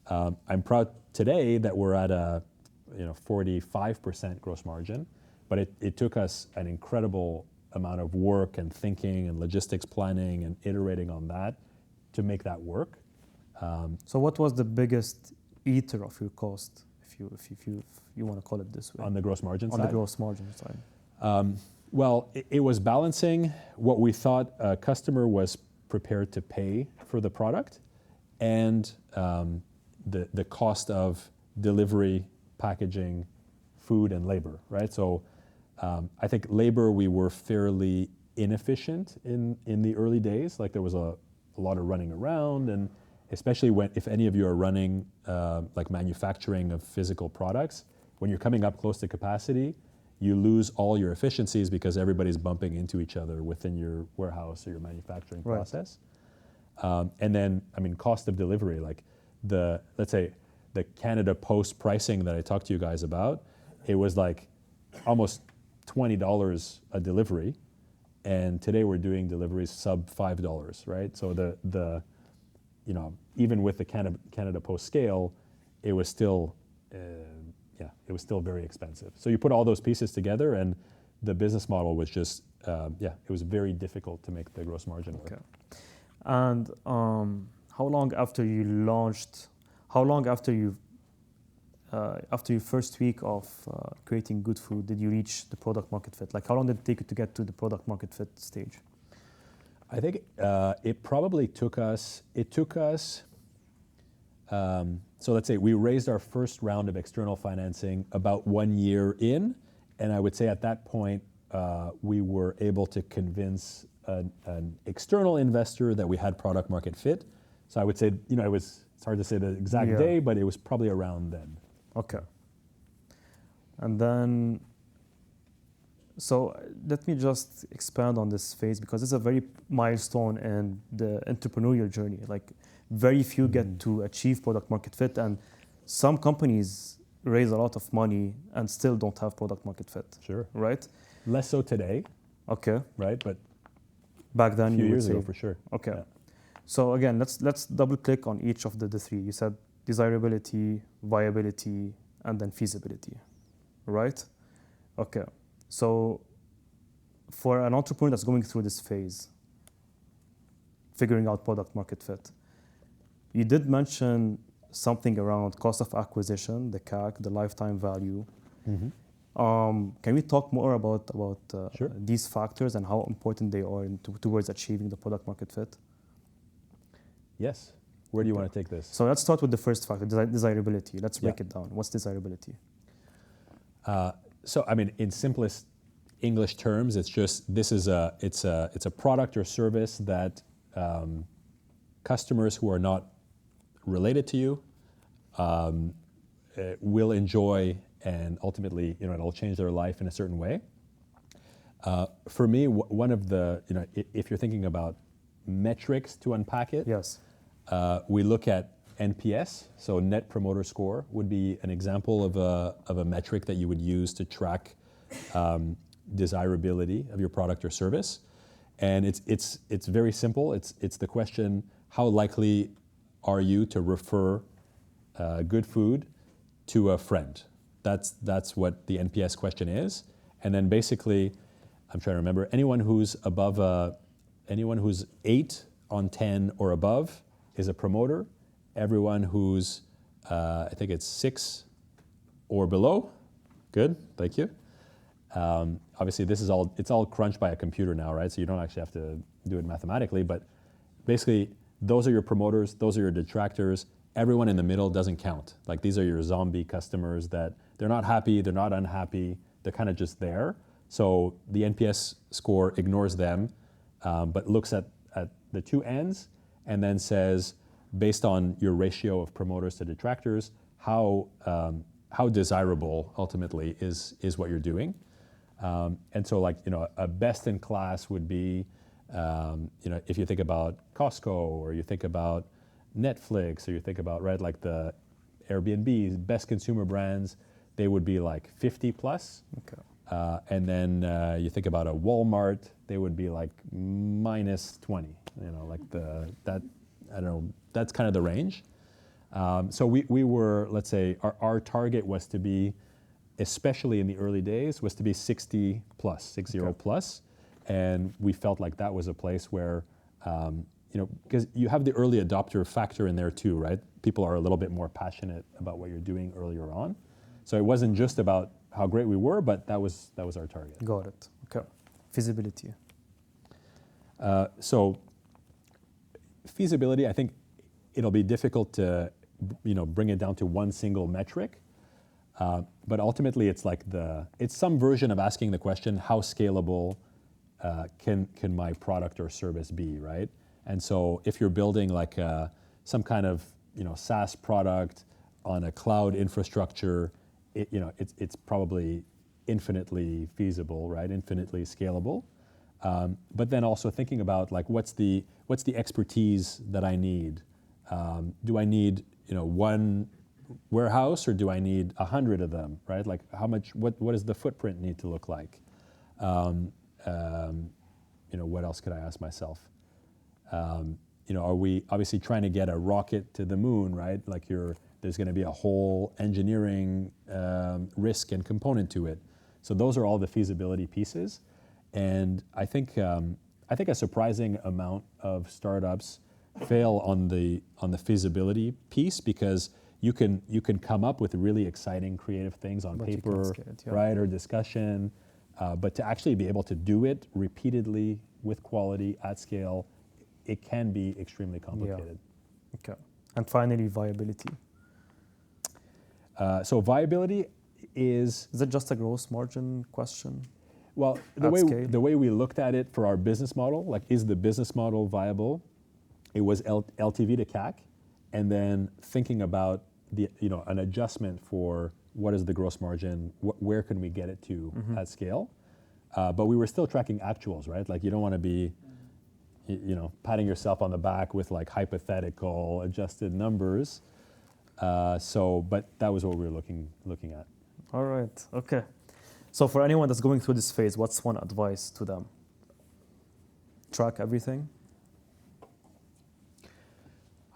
I'm proud today that we're at a 45% gross margin, but it took us an incredible amount of work and thinking and logistics planning and iterating on that to make that work. So what was the biggest eater of your cost, if you want to call it this way? On the gross margin side? On the gross margin side. Well, it was balancing what we thought a customer was prepared to pay for the product and the cost of delivery, packaging, food, and labor, right? So I think labor, we were fairly inefficient in the early days. Like there was a lot of running around, and especially if any of you are running like manufacturing of physical products, when you're coming up close to capacity, you lose all your efficiencies because everybody's bumping into each other within your warehouse or your manufacturing process. And then, cost of delivery, like let's say the Canada Post pricing that I talked to you guys about, it was like almost $20 a delivery. And today we're doing deliveries sub $5, right? So even with the Canada Post scale, it was still very expensive. So you put all those pieces together, and the business model was just, it was very difficult to make the gross margin work. Okay. And how long after your first week of creating Goodfood did you reach the product market fit? Like how long did it take you to get to the product market fit stage? I think it probably took us, so let's say we raised our first round of external financing about 1 year in, and I would say at that point we were able to convince an external investor that we had product market fit. So I would say, it's hard to say the exact day, but it was probably around then. Okay. And then, so let me just expand on this phase because it's a very milestone in the entrepreneurial journey. Like very few get to achieve product market fit, and some companies raise a lot of money and still don't have product market fit. Sure. Right? Less so today. Okay. Right, but back then a few years ago for sure. Okay. Yeah. So again, let's double click on each of the three. You said desirability, viability, and then feasibility, right? Okay. So for an entrepreneur that's going through this phase, figuring out product market fit, you did mention something around cost of acquisition, the CAC, the lifetime value. Can we talk more about Sure. these factors and how important they are towards achieving the product market fit? Yes. Where do you want to take this? So let's start with the first factor, desirability. Let's break it down. What's desirability? So, in simplest English terms, it's just it's a product or service that customers who are not related to you will enjoy, and ultimately, it'll change their life in a certain way. For me, one of the, if you're thinking about metrics to unpack it, Yes. We look at NPS, so Net Promoter Score would be an example of a metric that you would use to track desirability of your product or service. And it's very simple. It's the question, how likely are you to refer good food to a friend? That's what the NPS question is. And then basically, I'm trying to remember, anyone who's 8 on 10 or above is a promoter. Everyone who's, I think it's 6 or below, good, thank you. Obviously, it's all crunched by a computer now, right? So you don't actually have to do it mathematically, but basically, those are your promoters, those are your detractors. Everyone in the middle doesn't count. Like these are your zombie customers that they're not happy, they're not unhappy, they're kind of just there. So the NPS score ignores them, but looks at the two ends and then says, based on your ratio of promoters to detractors, how desirable ultimately is what you're doing. And so like, a best in class would be, if you think about Costco, or you think about Netflix, or you think about, right, like the Airbnb's best consumer brands, they would be like 50 plus. Okay. And then you think about a Walmart, they would be like minus 20, that's kind of the range. So we were, let's say, our target was to be, especially in the early days, was to be 60 plus, 60 plus. And we felt like that was a place where, because you have the early adopter factor in there too, right? People are a little bit more passionate about what you're doing earlier on. So it wasn't just about how great we were, but that was our target. Got it. Okay. Feasibility. So feasibility, I think it'll be difficult to, bring it down to one single metric. But ultimately, it's like it's some version of asking the question, how scalable can my product or service be, right? And so if you're building like some kind of SaaS product on a cloud infrastructure, it's probably infinitely feasible, right? Infinitely scalable. But then also thinking about like what's the expertise that I need? Do I need one warehouse, or do I need 100 of them, right? Like what does the footprint need to look like? What else could I ask myself? Are we obviously trying to get a rocket to the moon, right? Like there's going to be a whole engineering risk and component to it. So those are all the feasibility pieces. And I think a surprising amount of startups fail on the feasibility piece, because you can come up with really exciting creative things on paper, right, or discussion, but to actually be able to do it repeatedly with quality at scale, it can be extremely complicated. Yeah. Okay. And finally, viability. So viability is it just a gross margin question? Well, the way we looked at it for our business model, like, is the business model viable? It was LTV to CAC, and then thinking about an adjustment for what is the gross margin, where can we get it to at scale? But we were still tracking actuals, right? Like, you don't want to be, patting yourself on the back with like hypothetical adjusted numbers. But that was what we were looking at. All right. Okay. So for anyone that's going through this phase, what's one advice to them? Track everything?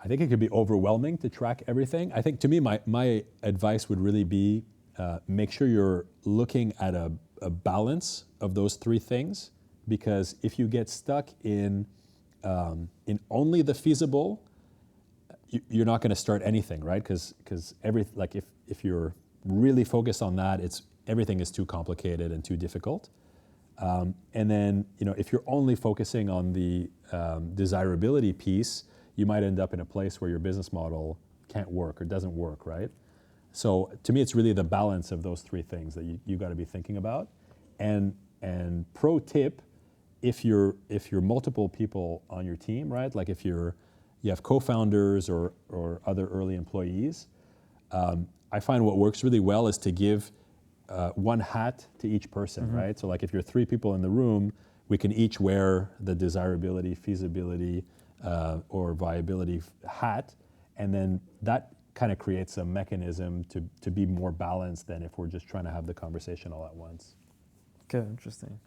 I think it could be overwhelming to track everything. I think, to me, my advice would really be make sure you're looking at a balance of those three things, because if you get stuck in only the feasible, you're not going to start anything, right? Because if you're really focused on that, everything is too complicated and too difficult. And then if you're only focusing on the desirability piece, you might end up in a place where your business model can't work or doesn't work, right? So to me, it's really the balance of those three things that you got to be thinking about. And pro tip, if you're multiple people on your team, right? Like if you have co-founders or other early employees, I find what works really well is to give one hat to each person, right? So like if you're three people in the room, we can each wear the desirability, feasibility, or viability hat, and then that kind of creates a mechanism to be more balanced than if we're just trying to have the conversation all at once. Okay, interesting.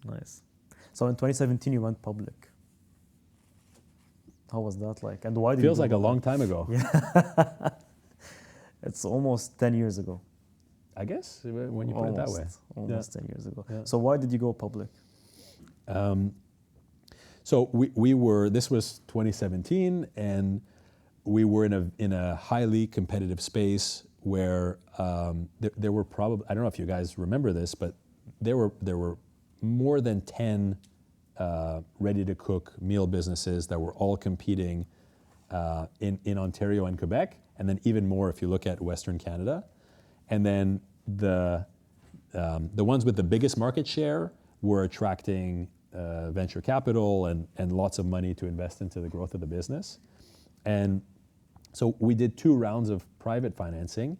Nice. So in 2017, you went public. How was that like? And why did Feels you like a long time ago. Yeah. It's almost 10 years ago. I guess, when you put it that way. Almost 10 years ago. Yeah. So why did you go public? So we were, this was 2017, and we were in a highly competitive space where there were probably, I don't know if you guys remember this, but there were more than 10 ready-to-cook meal businesses that were all competing in Ontario and Quebec, and then even more if you look at Western Canada. And then the ones with the biggest market share were attracting venture capital and lots of money to invest into the growth of the business. And so we did 2 rounds of private financing,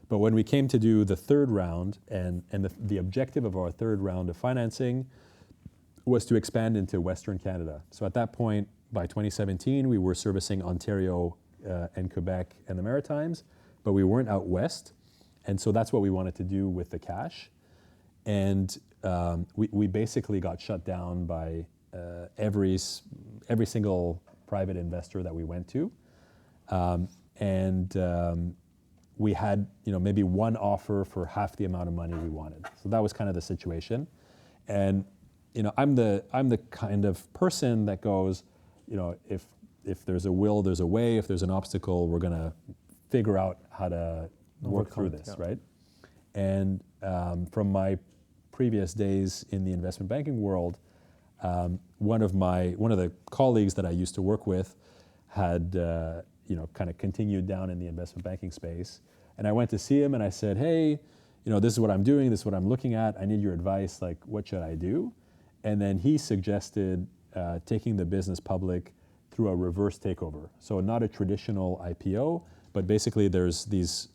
but when we came to do the 3rd round, and the objective of our 3rd round of financing was to expand into Western Canada. So at that point, by 2017, we were servicing Ontario and Quebec and the Maritimes, but we weren't out west. And so that's what we wanted to do with the cash. And we basically got shut down by every single private investor that we went to. We had, maybe one offer for half the amount of money we wanted. So that was kind of the situation. And, I'm the kind of person that goes, if there's a will, there's a way. If there's an obstacle, we're going to figure out how to work through this, right? And from my previous days in the investment banking world, one of the colleagues that I used to work with had kind of continued down in the investment banking space. And I went to see him and I said, hey, this is what I'm doing, this is what I'm looking at, I need your advice, like what should I do? And then he suggested taking the business public through a reverse takeover. So not a traditional IPO, but basically there's these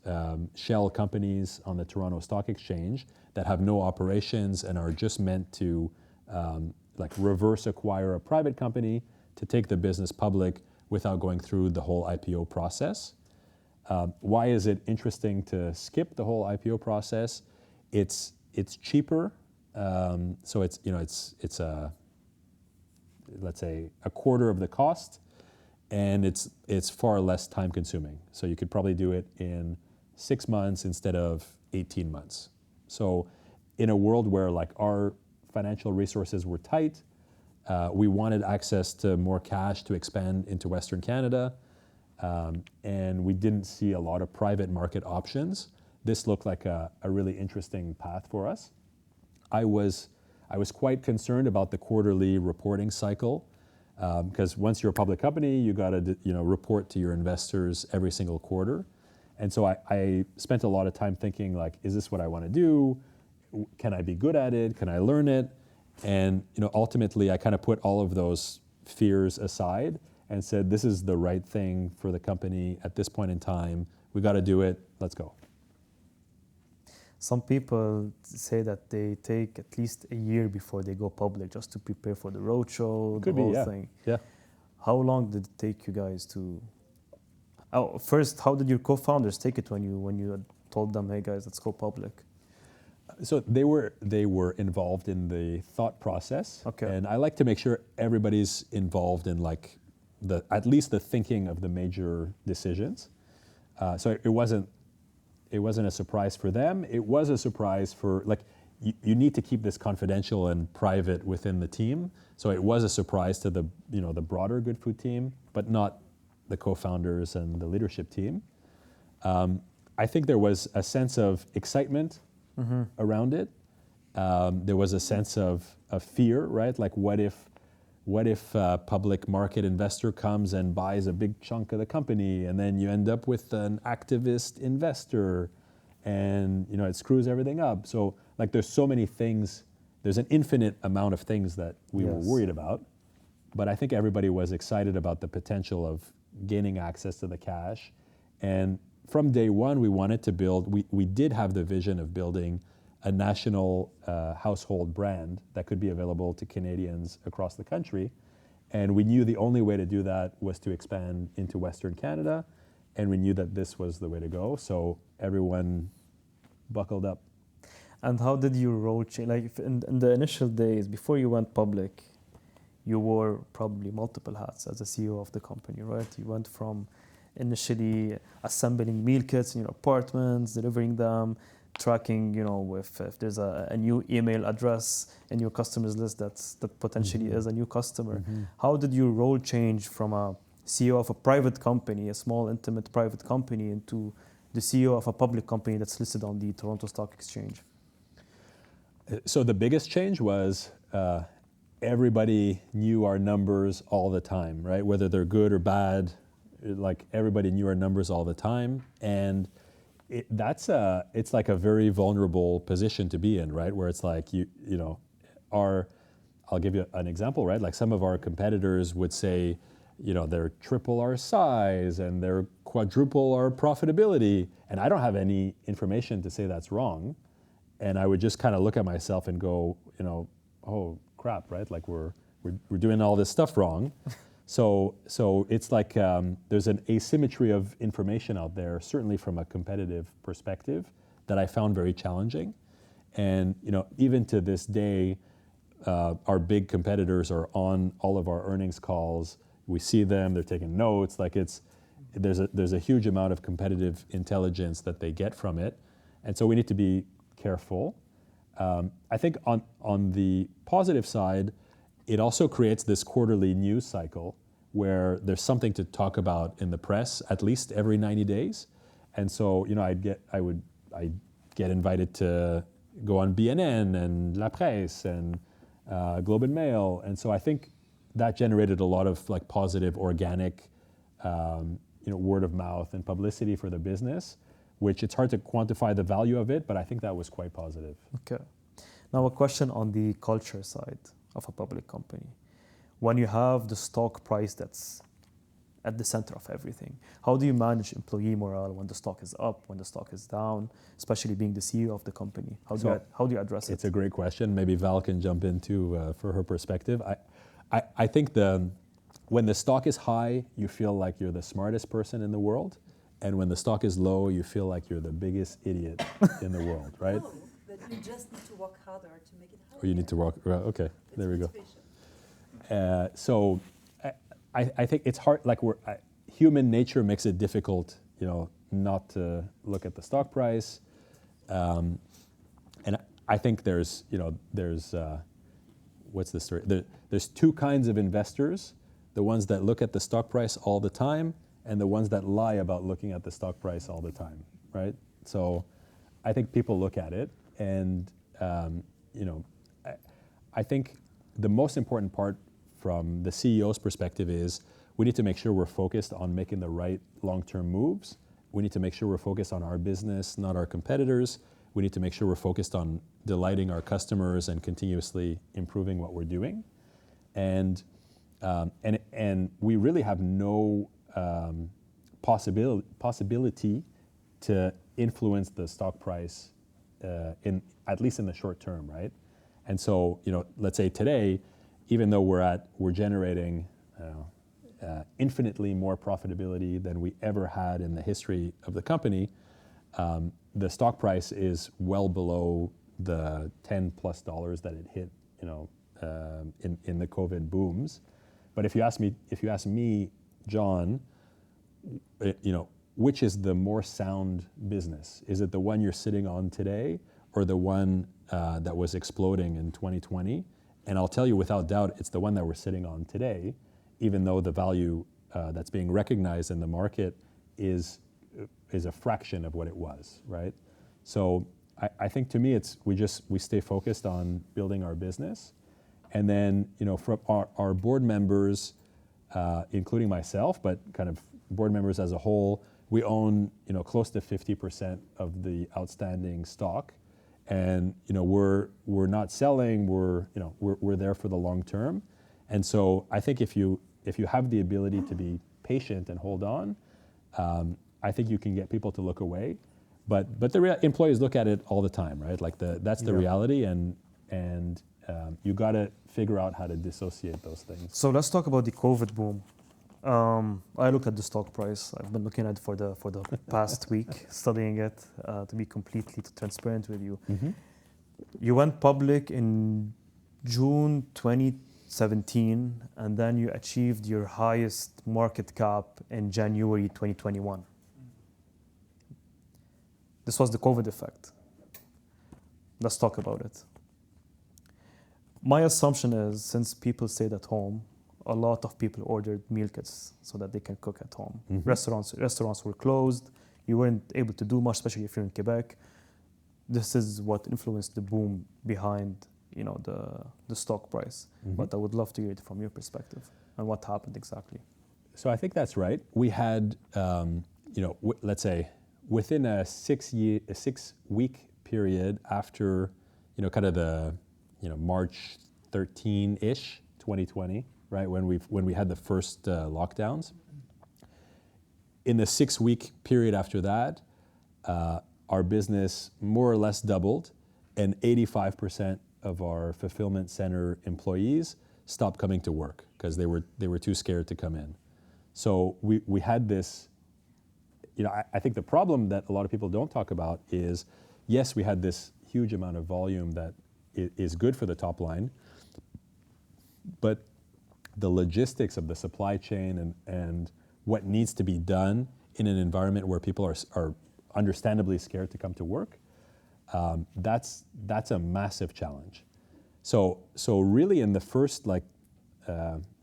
shell companies on the Toronto Stock Exchange that have no operations and are just meant to reverse acquire a private company to take the business public without going through the whole IPO process. Why is it interesting to skip the whole IPO process? It's cheaper, so it's let's say a quarter of the cost, and it's far less time consuming. So you could probably do it in 6 months instead of 18 months. So in a world where our financial resources were tight, we wanted access to more cash to expand into Western Canada, and we didn't see a lot of private market options. This looked like a really interesting path for us. I was quite concerned about the quarterly reporting cycle, because once you're a public company, you got to report to your investors every single quarter. And so I spent a lot of time thinking, is this what I want to do? Can I be good at it? Can I learn it? And ultimately, I kind of put all of those fears aside and said, this is the right thing for the company at this point in time. We got to do it. Let's go. Some people say that they take at least a year before they go public just to prepare for the roadshow, the whole thing. Yeah. How long did it take you guys to... Oh, first, how did your co-founders take it when you had told them, hey guys, let's go public? So they were involved in the thought process. Okay. And I like to make sure everybody's involved in at least the thinking of the major decisions. So it wasn't a surprise for them. It was a surprise for, you need to keep this confidential and private within the team. So it was a surprise to the broader Goodfood team, but not the co-founders and the leadership team. I think there was a sense of excitement around it. There was a sense of fear, right? What if a public market investor comes and buys a big chunk of the company, and then you end up with an activist investor, and it screws everything up. So there's so many things. There's an infinite amount of things that we were worried about, but I think everybody was excited about the potential of gaining access to the cash. And from day one, we wanted to build. We did have the vision of building a national household brand that could be available to Canadians across the country. And we knew the only way to do that was to expand into Western Canada. And we knew that this was the way to go. So everyone buckled up. And how did your role change? In the initial days, before you went public, you wore probably multiple hats as a CEO of the company, right? You went from initially assembling meal kits in your apartments, delivering them, tracking, if there's a new email address in your customers list that potentially is a new customer. How did your role change from a CEO of a private company, a small, intimate private company, into the CEO of a public company that's listed on the Toronto Stock Exchange? So the biggest change was everybody knew our numbers all the time, right? Whether they're good or bad, everybody knew our numbers all the time. And it's like a very vulnerable position to be in, right? Where it's I'll give you an example, right? Some of our competitors would say, they're triple our size and they're quadruple our profitability. And I don't have any information to say that's wrong. And I would just kind of look at myself and go, oh crap, right? Like we're doing all this stuff wrong. So it's like there's an asymmetry of information out there, certainly from a competitive perspective, that I found very challenging. And even to this day, our big competitors are on all of our earnings calls. We see them; they're taking notes. Like there's a huge amount of competitive intelligence that they get from it, and so we need to be careful. I think on the positive side, it also creates this quarterly news cycle where there's something to talk about in the press at least every 90 days. And so, I'd get invited to go on BNN and La Presse and Globe and Mail. And so I think that generated a lot of like positive, organic, word of mouth and publicity for the business, which it's hard to quantify the value of it, but I think that was quite positive. Okay. Now a question on the culture side of a public company. When you have the stock price that's at the center of everything, how do you manage employee morale when the stock is up, when the stock is down, especially being the CEO of the company? How do you address it? It's a great question. Maybe Val can jump in too for her perspective. I think when the stock is high, you feel like you're the smartest person in the world. And when the stock is low, you feel like you're the biggest idiot in the world, right? No, but you just need to work harder to make it higher. Or you need to work, okay, It's there we go. motivation. So I think it's hard, like human nature makes it difficult, not to look at the stock price. And I think there's what's the story? There's two kinds of investors, the ones that look at the stock price all the time and the ones that lie about looking at the stock price all the time, right? So I think people look at it and, I think the most important part from the CEO's perspective is we need to make sure we're focused on making the right long-term moves. We need to make sure we're focused on our business, not our competitors. We need to make sure we're focused on delighting our customers and continuously improving what we're doing. And we really have no possibility to influence the stock price at least in the short term, right? And so, let's say today, even though we're generating infinitely more profitability than we ever had in the history of the company, the stock price is well below the $10+ that it hit, in the COVID booms. But if you ask me, John, which is the more sound business? Is it the one you're sitting on today, or the one that was exploding in 2020? And I'll tell you without doubt, it's the one that we're sitting on today, even though the value that's being recognized in the market is a fraction of what it was, right? So I think to me, we stay focused on building our business. And then, from our board members, including myself, but kind of board members as a whole, we own, close to 50% of the outstanding stock. And we're not selling. We're there for the long term, and so I think if you have the ability to be patient and hold on, I think you can get people to look away. But the employees look at it all the time, right? Like that's the reality, and you got to figure out how to dissociate those things. So let's talk about the COVID boom. I look at the stock price. I've been looking at it for the past week, studying it, to be completely transparent with you. Mm-hmm. You went public in June 2017, and then you achieved your highest market cap in January 2021. This was the COVID effect. Let's talk about it. My assumption is, since people stayed at home, a lot of people ordered meal kits so that they can cook at home. Mm-hmm. Restaurants were closed. You weren't able to do much, especially if you're in Quebec. This is what influenced the boom behind, the stock price. Mm-hmm. But I would love to hear it from your perspective and what happened exactly. So I think that's right. We had, let's say, within a 6-week period after, kind of the, March 13-ish, 2020, right? When we had the first lockdowns. In the 6-week period after that, our business more or less doubled, and 85% of our fulfillment center employees stopped coming to work because they were too scared to come in. So we had this, I think the problem that a lot of people don't talk about is, yes, we had this huge amount of volume that is good for the top line, but the logistics of the supply chain and what needs to be done in an environment where people are understandably scared to come to work, that's a massive challenge. So really in the first 9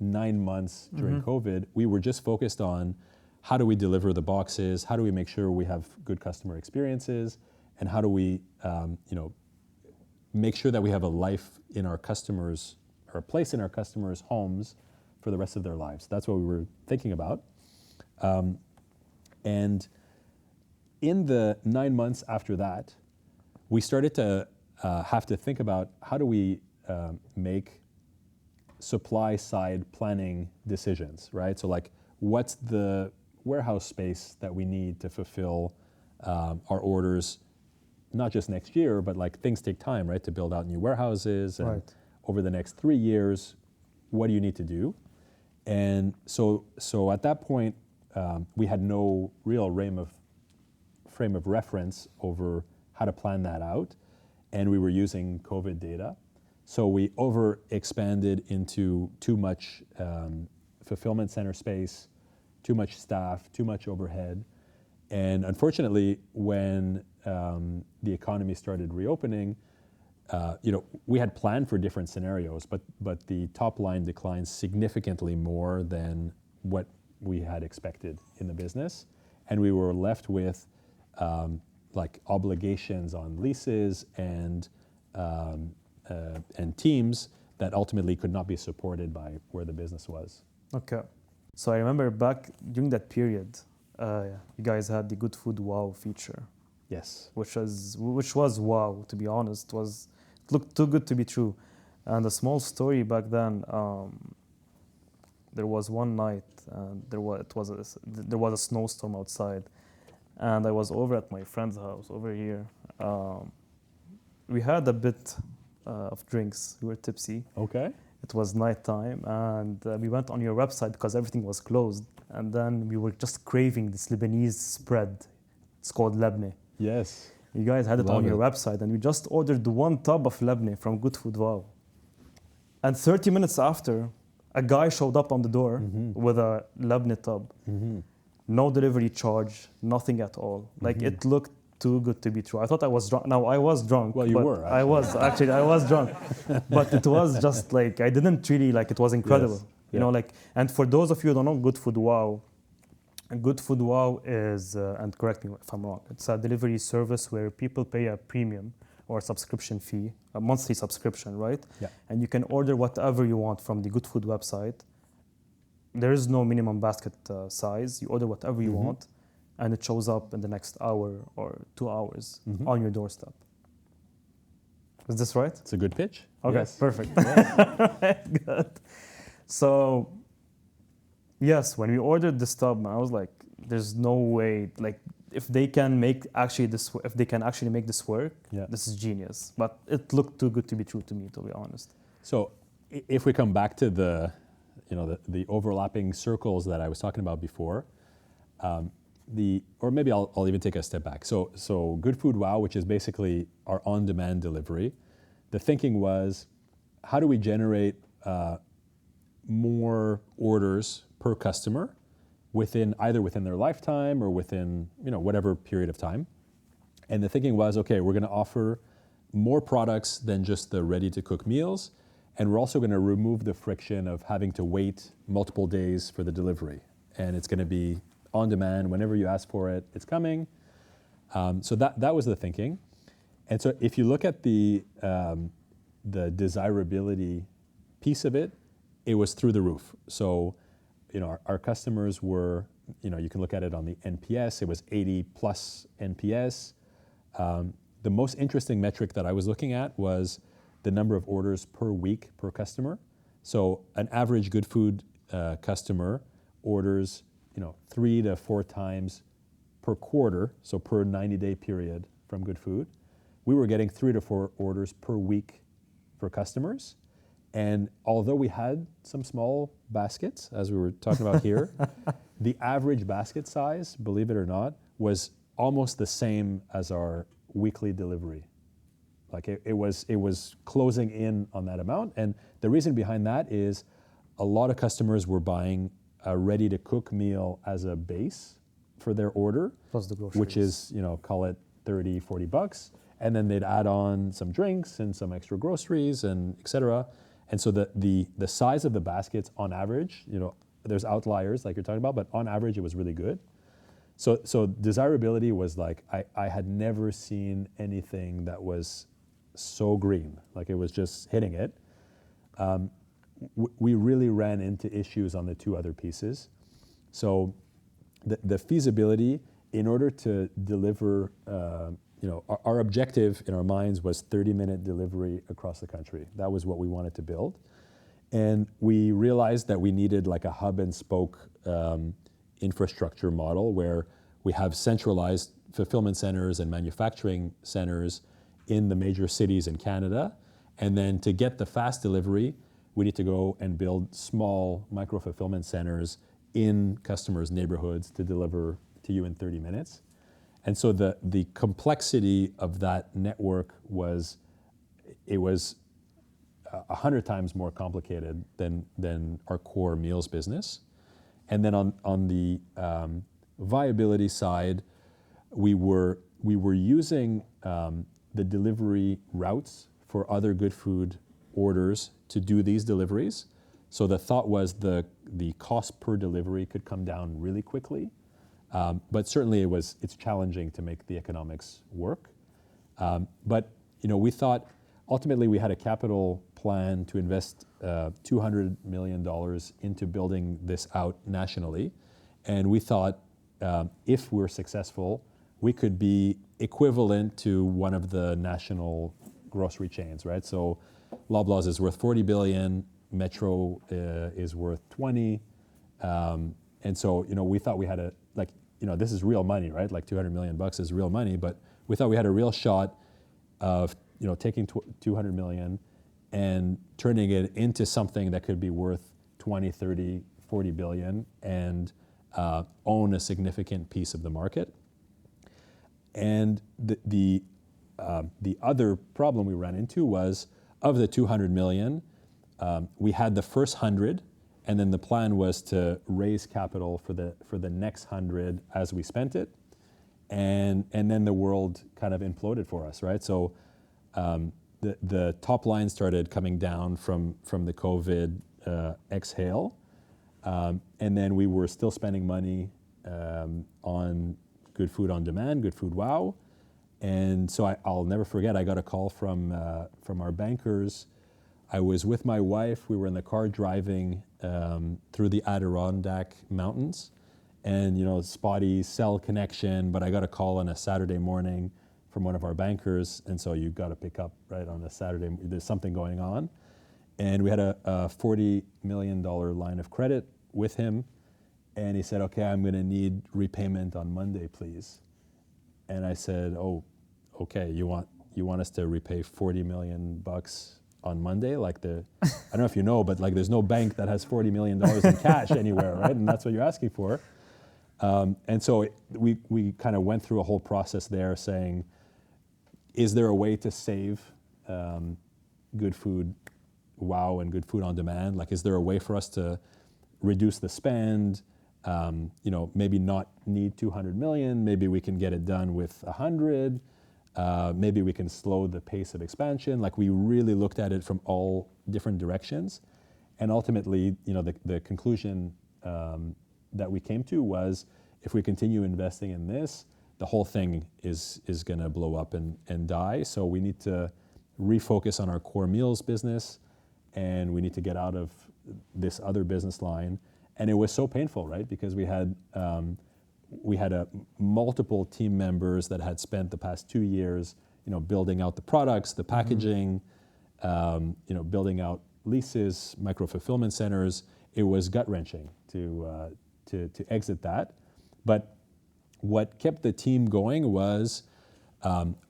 months during COVID, we were just focused on how do we deliver the boxes, how do we make sure we have good customer experiences, and how do we make sure that we have a life in our customers, or a place in our customers' homes for the rest of their lives. That's what we were thinking about. And in the 9 months after that, we started to have to think about how do we make supply side planning decisions, right? So what's the warehouse space that we need to fulfill our orders, not just next year, but things take time, right? To build out new warehouses, and over the next 3 years, what do you need to do? And so at that point, we had no real frame of reference over how to plan that out, and we were using COVID data. So we over-expanded into too much fulfillment center space, too much staff, too much overhead. And unfortunately, when the economy started reopening, we had planned for different scenarios, but the top line declined significantly more than what we had expected in the business. And we were left with obligations on leases and teams that ultimately could not be supported by where the business was. Okay. So I remember back during that period, you guys had the Goodfood Wow feature. Yes. Which was wow, to be honest. It looked too good to be true. And a small story back then, there was one night, and there was a snowstorm outside, and I was over at my friend's house over here. We had a bit of drinks. We were tipsy. Okay. It was nighttime, and we went on your website because everything was closed. And then we were just craving this Lebanese spread. It's called labneh. Yes. You guys had it on your website, and we just ordered 1 tub of labneh from Goodfood Wow. And 30 minutes after, a guy showed up on the door with a labneh tub. No delivery charge, nothing at all. It looked too good to be true. I thought I was drunk. Now, I was drunk. Well, you were. I was drunk. But it was just I didn't really, it was incredible. Yes. And for those of you who don't know Goodfood Wow is, and correct me if I'm wrong, it's a delivery service where people pay a premium or a subscription fee, a monthly subscription, right? Yeah. And you can order whatever you want from the Goodfood website. There is no minimum basket size. You order whatever you want, and it shows up in the next hour or 2 hours on your doorstep. Is this right? It's a good pitch. Okay, Yes. perfect. Good. So, yes, when we ordered this tub, I was like, "There's no way. If they can actually make this work, this is genius." But it looked too good to be true to me, to be honest. So, if we come back to the overlapping circles that I was talking about before, or maybe I'll even take a step back. So Goodfood Wow, which is basically our on-demand delivery, the thinking was, how do we generate more orders per customer either within their lifetime or within whatever period of time? And the thinking was, okay, we're going to offer more products than just the ready-to-cook meals, and we're also going to remove the friction of having to wait multiple days for the delivery. And it's going to be on demand. Whenever you ask for it, it's coming. So that was the thinking. And so if you look at the desirability piece of it, it was through the roof. So our customers were, you can look at it on the NPS. It was 80 plus NPS. The most interesting metric that I was looking at was the number of orders per week per customer. So an average Goodfood customer orders, 3 to 4 times per quarter, so per 90-day period from Goodfood. We were getting 3 to 4 orders per week for customers. And although we had some small baskets, as we were talking about here, the average basket size, believe it or not, was almost the same as our weekly delivery. Like it was closing in on that amount. And the reason behind that is a lot of customers were buying a ready-to-cook meal as a base for their order, Plus the groceries. which is, call it $30, $40. And then they'd add on some drinks and some extra groceries and et cetera. And so the size of the baskets on average, there's outliers like you're talking about, but on average it was really good. So desirability was like, I had never seen anything that was so green. Like it was just hitting it. We really ran into issues on the 2 other pieces. So the feasibility, in order to deliver, our objective in our minds was 30-minute delivery across the country. That was what we wanted to build. And we realized that we needed like a hub and spoke infrastructure model where we have centralized fulfillment centers and manufacturing centers in the major cities in Canada. And then to get the fast delivery, we need to go and build small micro-fulfillment centers in customers' neighborhoods to deliver to you in 30 minutes. And so the complexity of that network was 100 times more complicated than our core meals business. And then on the viability side, we were using the delivery routes for other Goodfood orders to do these deliveries. So the thought was the cost per delivery could come down really quickly. But certainly it's challenging to make the economics work. But we thought ultimately we had a capital plan to invest $200 million into building this out nationally. And we thought if we're successful, we could be equivalent to one of the national grocery chains, right? So Loblaws is worth $40 billion, Metro is worth $20. And so, we thought we had this is real money, right? Like $200 million is real money, but we thought we had a real shot of, taking $200 million and turning it into something that could be worth 20, 30, 40 billion and own a significant piece of the market. And the other problem we ran into was, of the 200 million, we had the first 100, and then the plan was to raise capital for the next 100 as we spent it, and then the world kind of imploded for us, right? So the top line started coming down from the COVID exhale, and then we were still spending money on Goodfood on demand, Goodfood Wow. And so I'll never forget, I got a call from our bankers. I was with my wife. We were in the car driving through the Adirondack Mountains, and spotty cell connection. But I got a call on a Saturday morning from one of our bankers, and so you got to pick up right on a Saturday. There's something going on, and we had a $40 million line of credit with him, and he said, "Okay, I'm going to need repayment on Monday, please." And I said, "Oh, okay. You want us to repay $40 million on Monday? I don't know if you know, but there's no bank that has $40 million in cash anywhere, right? And that's what you're asking for." And so we kind of went through a whole process there, saying, "Is there a way to save Goodfood Wow and Goodfood on Demand? Is there a way for us to reduce the spend? Maybe not need 200 million. Maybe we can get it done with 100. Maybe we can slow the pace of expansion." We really looked at it from all different directions. And ultimately, the conclusion that we came to was, if we continue investing in this, the whole thing is going to blow up and die. So we need to refocus on our core meals business, and we need to get out of this other business line. And it was so painful, right? Because we had multiple team members that had spent the past 2 years, building out the products, the packaging, building out leases, micro fulfillment centers. It was gut wrenching to exit that, but what kept the team going was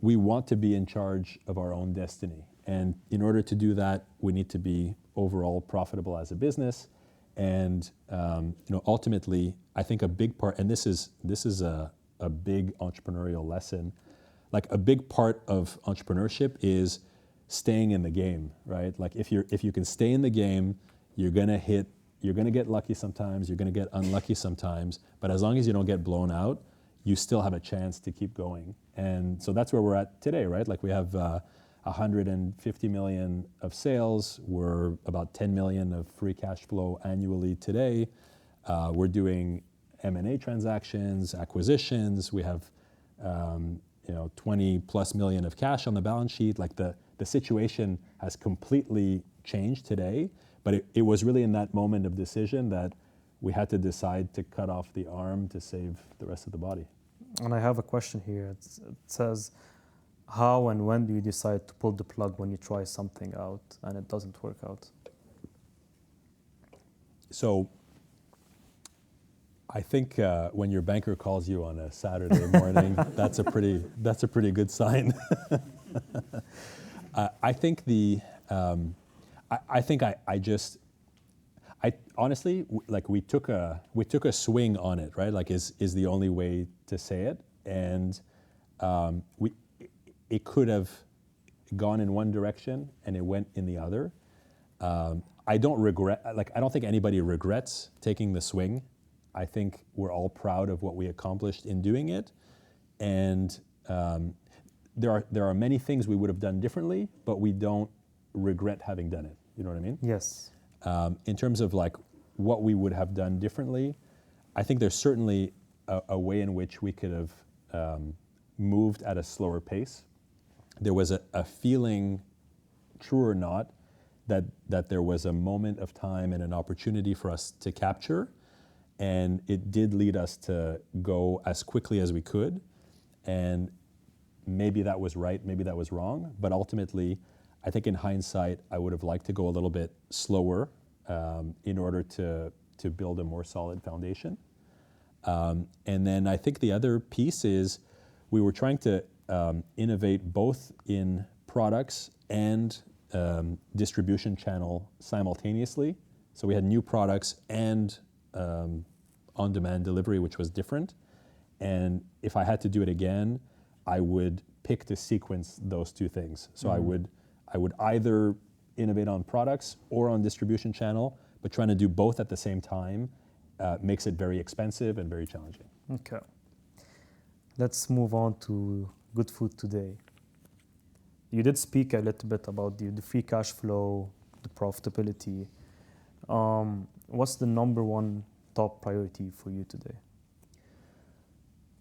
we want to be in charge of our own destiny, and in order to do that, we need to be overall profitable as a business. And ultimately, I think a big part, and this is a big entrepreneurial lesson. Like a big part of entrepreneurship is staying in the game, right? Like if you can stay in the game, you're gonna get lucky sometimes, you're gonna get unlucky sometimes, but as long as you don't get blown out, you still have a chance to keep going. And so that's where we're at today, right? Like we have 150 million of sales, we're about 10 million of free cash flow annually today. We're doing M&A transactions, acquisitions, we have 20 plus million of cash on the balance sheet. Like the situation has completely changed today, but it was really in that moment of decision that we had to decide to cut off the arm to save the rest of the body. And I have a question here. It says, how and when do you decide to pull the plug when you try something out and it doesn't work out? So I think when your banker calls you on a Saturday morning, that's a pretty good sign. I think I honestly, like we took a swing on it, right? Like is the only way to say it, and it could have gone in one direction and it went in the other. I don't think anybody regrets taking the swing. I think we're all proud of what we accomplished in doing it, and there are many things we would have done differently, but we don't regret having done it. You know what I mean? Yes. In terms of like what we would have done differently, I think there's certainly a way in which we could have moved at a slower pace. There was a feeling, true or not, that there was a moment of time and an opportunity for us to capture, and it did lead us to go as quickly as we could. And maybe that was right, maybe that was wrong, but ultimately, I think in hindsight, I would have liked to go a little bit slower in order to build a more solid foundation. And then I think the other piece is we were trying to innovate both in products and distribution channel simultaneously. So we had new products and on-demand delivery, which was different. And if I had to do it again, I would pick to sequence those two things. So I would either innovate on products or on distribution channel, but trying to do both at the same time makes it very expensive and very challenging. Okay. Let's move on to Goodfood today. You did speak a little bit about the free cash flow, the profitability. What's the number one top priority for you today?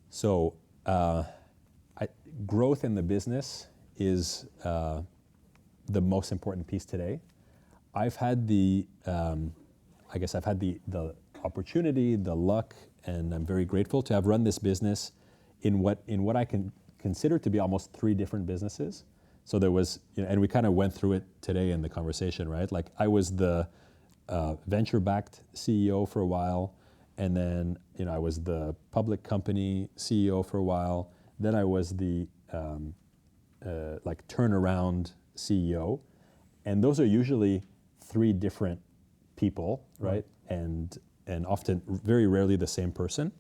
So growth in the business is the most important piece today. I've had the opportunity, the luck, and I'm very grateful to have run this business in what I can consider to be almost three different businesses. So there was, and we kind of went through it today in the conversation, right? Like I was the venture-backed CEO for a while, and then I was the public company CEO for a while. Then I was the turnaround CEO, and those are usually three different people, right? And often, very rarely, the same person.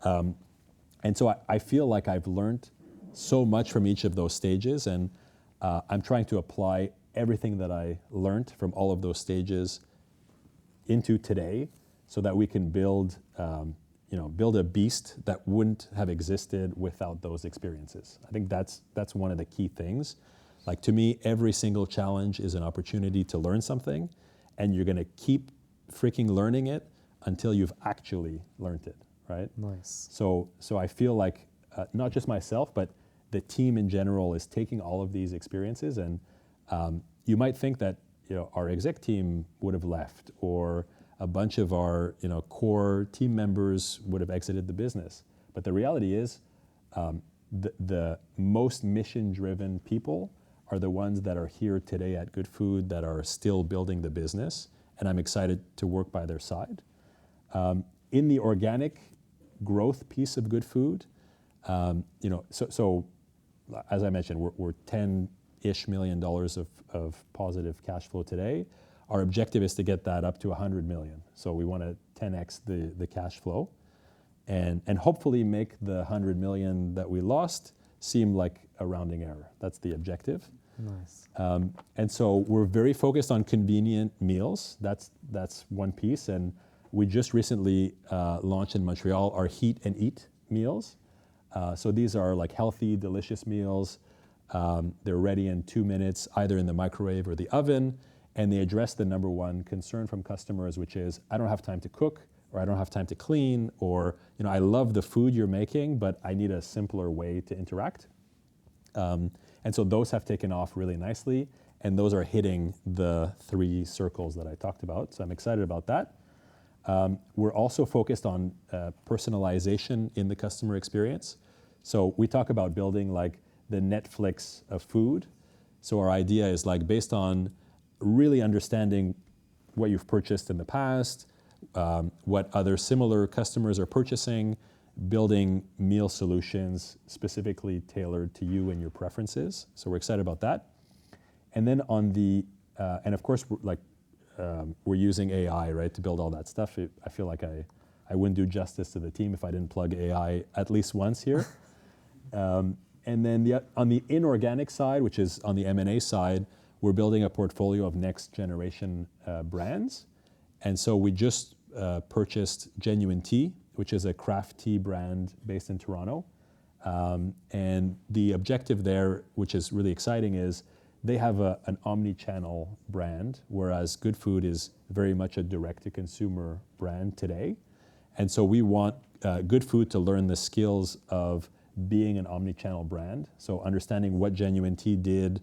And so I feel like I've learned so much from each of those stages, and I'm trying to apply everything that I learned from all of those stages into today, so that we can build a beast that wouldn't have existed without those experiences. I think that's one of the key things. Like to me, every single challenge is an opportunity to learn something, and you're gonna keep freaking learning it until you've actually learned it, right? Nice. So I feel like not just myself, but the team in general is taking all of these experiences, and you might think that our exec team would have left, or a bunch of our core team members would have exited the business. But the reality is, the most mission-driven people are the ones that are here today at Goodfood that are still building the business, and I'm excited to work by their side. In the organic growth piece of Goodfood, so as I mentioned, we're $10-ish million of positive cash flow today. Our objective is to get that up to 100 million. So we want to 10x the cash flow, and hopefully make the 100 million that we lost seem like a rounding error. That's the objective. Nice. And so we're very focused on convenient meals. That's one piece. And we just recently launched in Montreal our Heat and Eat meals. So these are like healthy, delicious meals. They're ready in 2 minutes, either in the microwave or the oven. And they address the number one concern from customers, which is, I don't have time to cook, or I don't have time to clean, or I love the food you're making, but I need a simpler way to interact. And so those have taken off really nicely, and those are hitting the 3 circles that I talked about. So I'm excited about that. We're also focused on personalization in the customer experience. So we talk about building like the Netflix of food. So our idea is like based on really understanding what you've purchased in the past, what other similar customers are purchasing, building meal solutions specifically tailored to you and your preferences. So we're excited about that. And then on the, and of course, we're using AI, right, to build all that stuff. I feel like I wouldn't do justice to the team if I didn't plug AI at least once here. And then on the inorganic side, which is on the M&A side, we're building a portfolio of next generation brands. And so we just purchased Genuine Tea, which is a craft tea brand based in Toronto. And the objective there, which is really exciting, is they have an omni-channel brand, whereas Goodfood is very much a direct-to-consumer brand today. And so we want Goodfood to learn the skills of being an omni-channel brand. So understanding what Genuine Tea did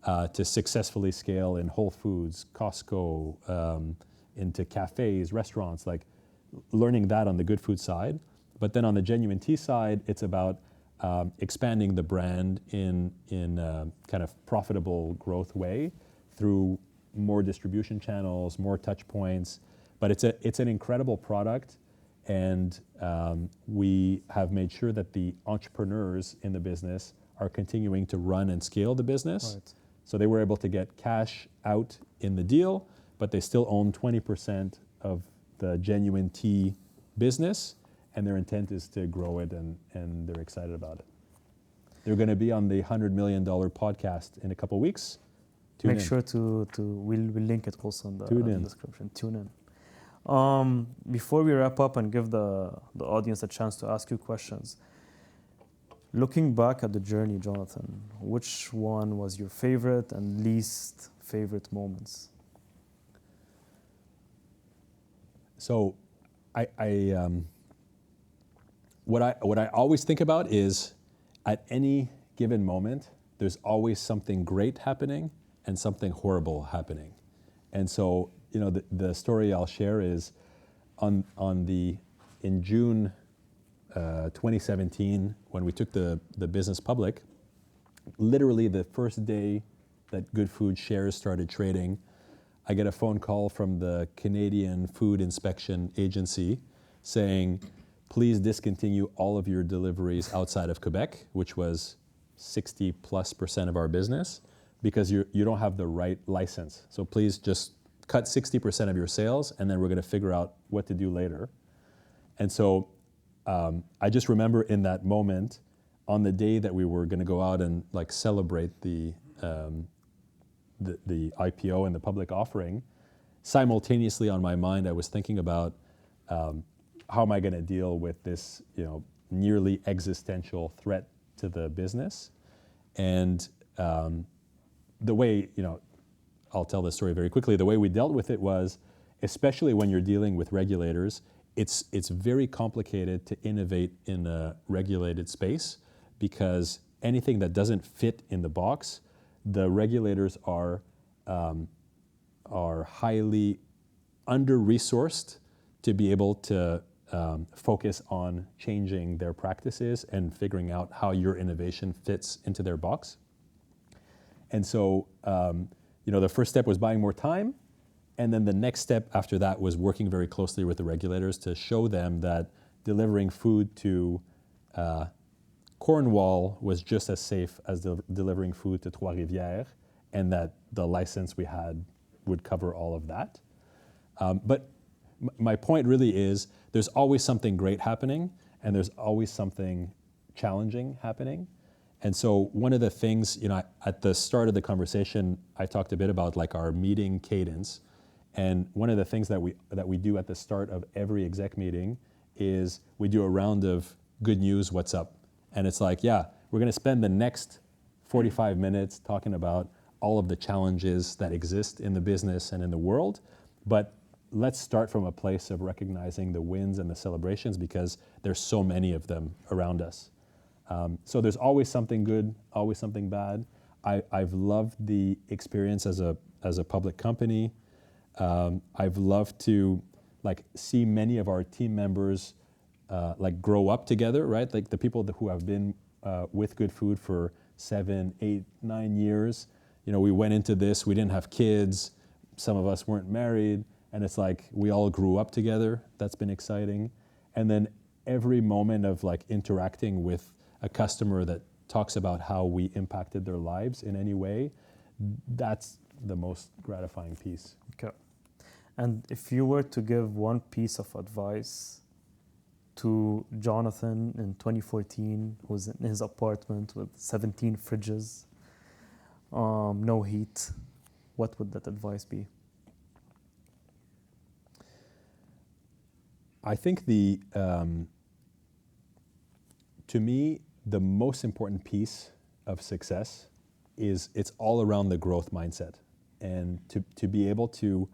to successfully scale in Whole Foods, Costco, into cafes, restaurants, like learning that on the Goodfood side. But then on the Genuine Tea side, it's about expanding the brand in a kind of profitable growth way through more distribution channels, more touch points. But it's an incredible product, and we have made sure that the entrepreneurs in the business are continuing to run and scale the business. Right. So they were able to get cash out in the deal, but they still own 20% of the Genuine Tea business, and their intent is to grow it, and they're excited about it. They're going to be on the $100 million podcast in a couple of weeks. Tune Make in. sure we'll link it also in the description. Tune in. Before we wrap up and give the audience a chance to ask you questions, looking back at the journey, Jonathan, which one was your favorite and least favorite moments? So what I always think about is at any given moment, there's always something great happening and something horrible happening. And so, the story I'll share is in June 2017, when we took the business public, literally the first day that Goodfood shares started trading, I get a phone call from the Canadian Food Inspection Agency saying, please discontinue all of your deliveries outside of Quebec, which was 60+% of our business, because you don't have the right license. So please just cut 60% of your sales, and then we're going to figure out what to do later. And so I just remember in that moment, on the day that we were going to go out and like celebrate the IPO and the public offering, simultaneously on my mind, I was thinking about how am I going to deal with this, nearly existential threat to the business. And the way, I'll tell this story very quickly. The way we dealt with it was, especially when you're dealing with regulators, it's very complicated to innovate in a regulated space, because anything that doesn't fit in the box, the regulators are highly under-resourced to be able to focus on changing their practices and figuring out how your innovation fits into their box. And so, the first step was buying more time. And then the next step after that was working very closely with the regulators to show them that delivering food to Cornwall was just as safe as delivering food to Trois-Rivières, and that the license we had would cover all of that. But my point really is there's always something great happening, and there's always something challenging happening. And so one of the things, at the start of the conversation, I talked a bit about like our meeting cadence. And one of the things that we do at the start of every exec meeting is we do a round of good news, what's up? And it's like, yeah, we're going to spend the next 45 minutes talking about all of the challenges that exist in the business and in the world. But let's start from a place of recognizing the wins and the celebrations, because there's so many of them around us. So there's always something good, always something bad. I've loved the experience as a public company. I've loved to see many of our team members grow up together, right? Like the people who have been with Goodfood for 7, 8, 9 years. We went into this, we didn't have kids, some of us weren't married, and it's like we all grew up together. That's been exciting. And then every moment of interacting with a customer that talks about how we impacted their lives in any way, that's the most gratifying piece. Okay. And if you were to give one piece of advice to Jonathan in 2014, who was in his apartment with 17 fridges, no heat, what would that advice be? I think to me, the most important piece of success is it's all around the growth mindset. And to be able to,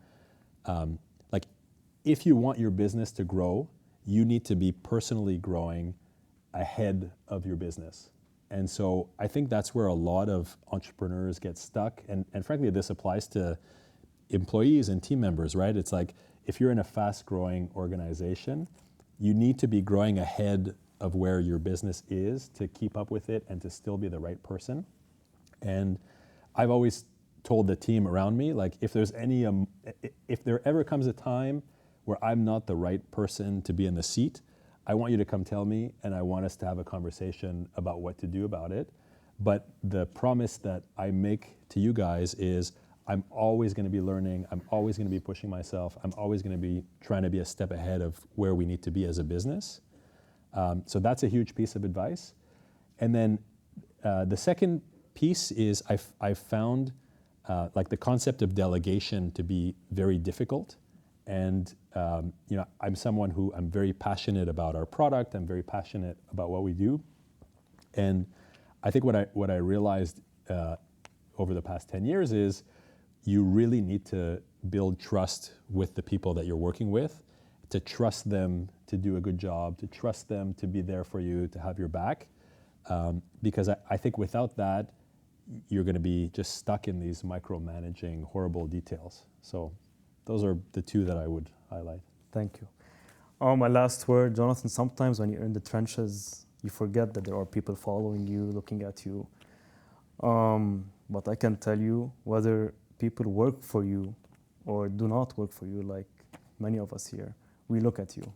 if you want your business to grow, you need to be personally growing ahead of your business. And so I think that's where a lot of entrepreneurs get stuck. And frankly, this applies to employees and team members, right? It's like if you're in a fast-growing organization, you need to be growing ahead of where your business is to keep up with it and to still be the right person. And I've always told the team around me, if there ever comes a time where I'm not the right person to be in the seat, I want you to come tell me, and I want us to have a conversation about what to do about it. But the promise that I make to you guys is I'm always going to be learning. I'm always going to be pushing myself. I'm always going to be trying to be a step ahead of where we need to be as a business. So that's a huge piece of advice. And then the second piece is I've found the concept of delegation to be very difficult. And I'm someone who I'm very passionate about our product. I'm very passionate about what we do. And I think what I realized over the past 10 years is you really need to build trust with the people that you're working with, to trust them to do a good job, to trust them to be there for you, to have your back. Because I think without that, you're going to be just stuck in these micromanaging horrible details. So those are the two that I would highlight. Thank you. My last word, Jonathan, sometimes when you're in the trenches, you forget that there are people following you, looking at you. But I can tell you, whether people work for you or do not work for you, like many of us here, we look at you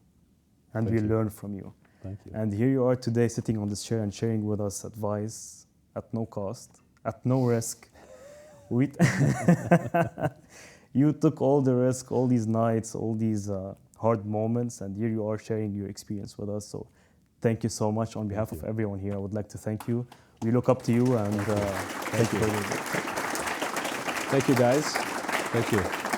and we learn from you. Thank you. And here you are today sitting on this chair and sharing with us advice at no cost, at no risk. You took all the risk, all these nights, all these hard moments, and here you are sharing your experience with us. So thank you so much. On behalf of everyone here, I would like to thank you. We look up to you, and thank you. Thank you, guys. Thank you.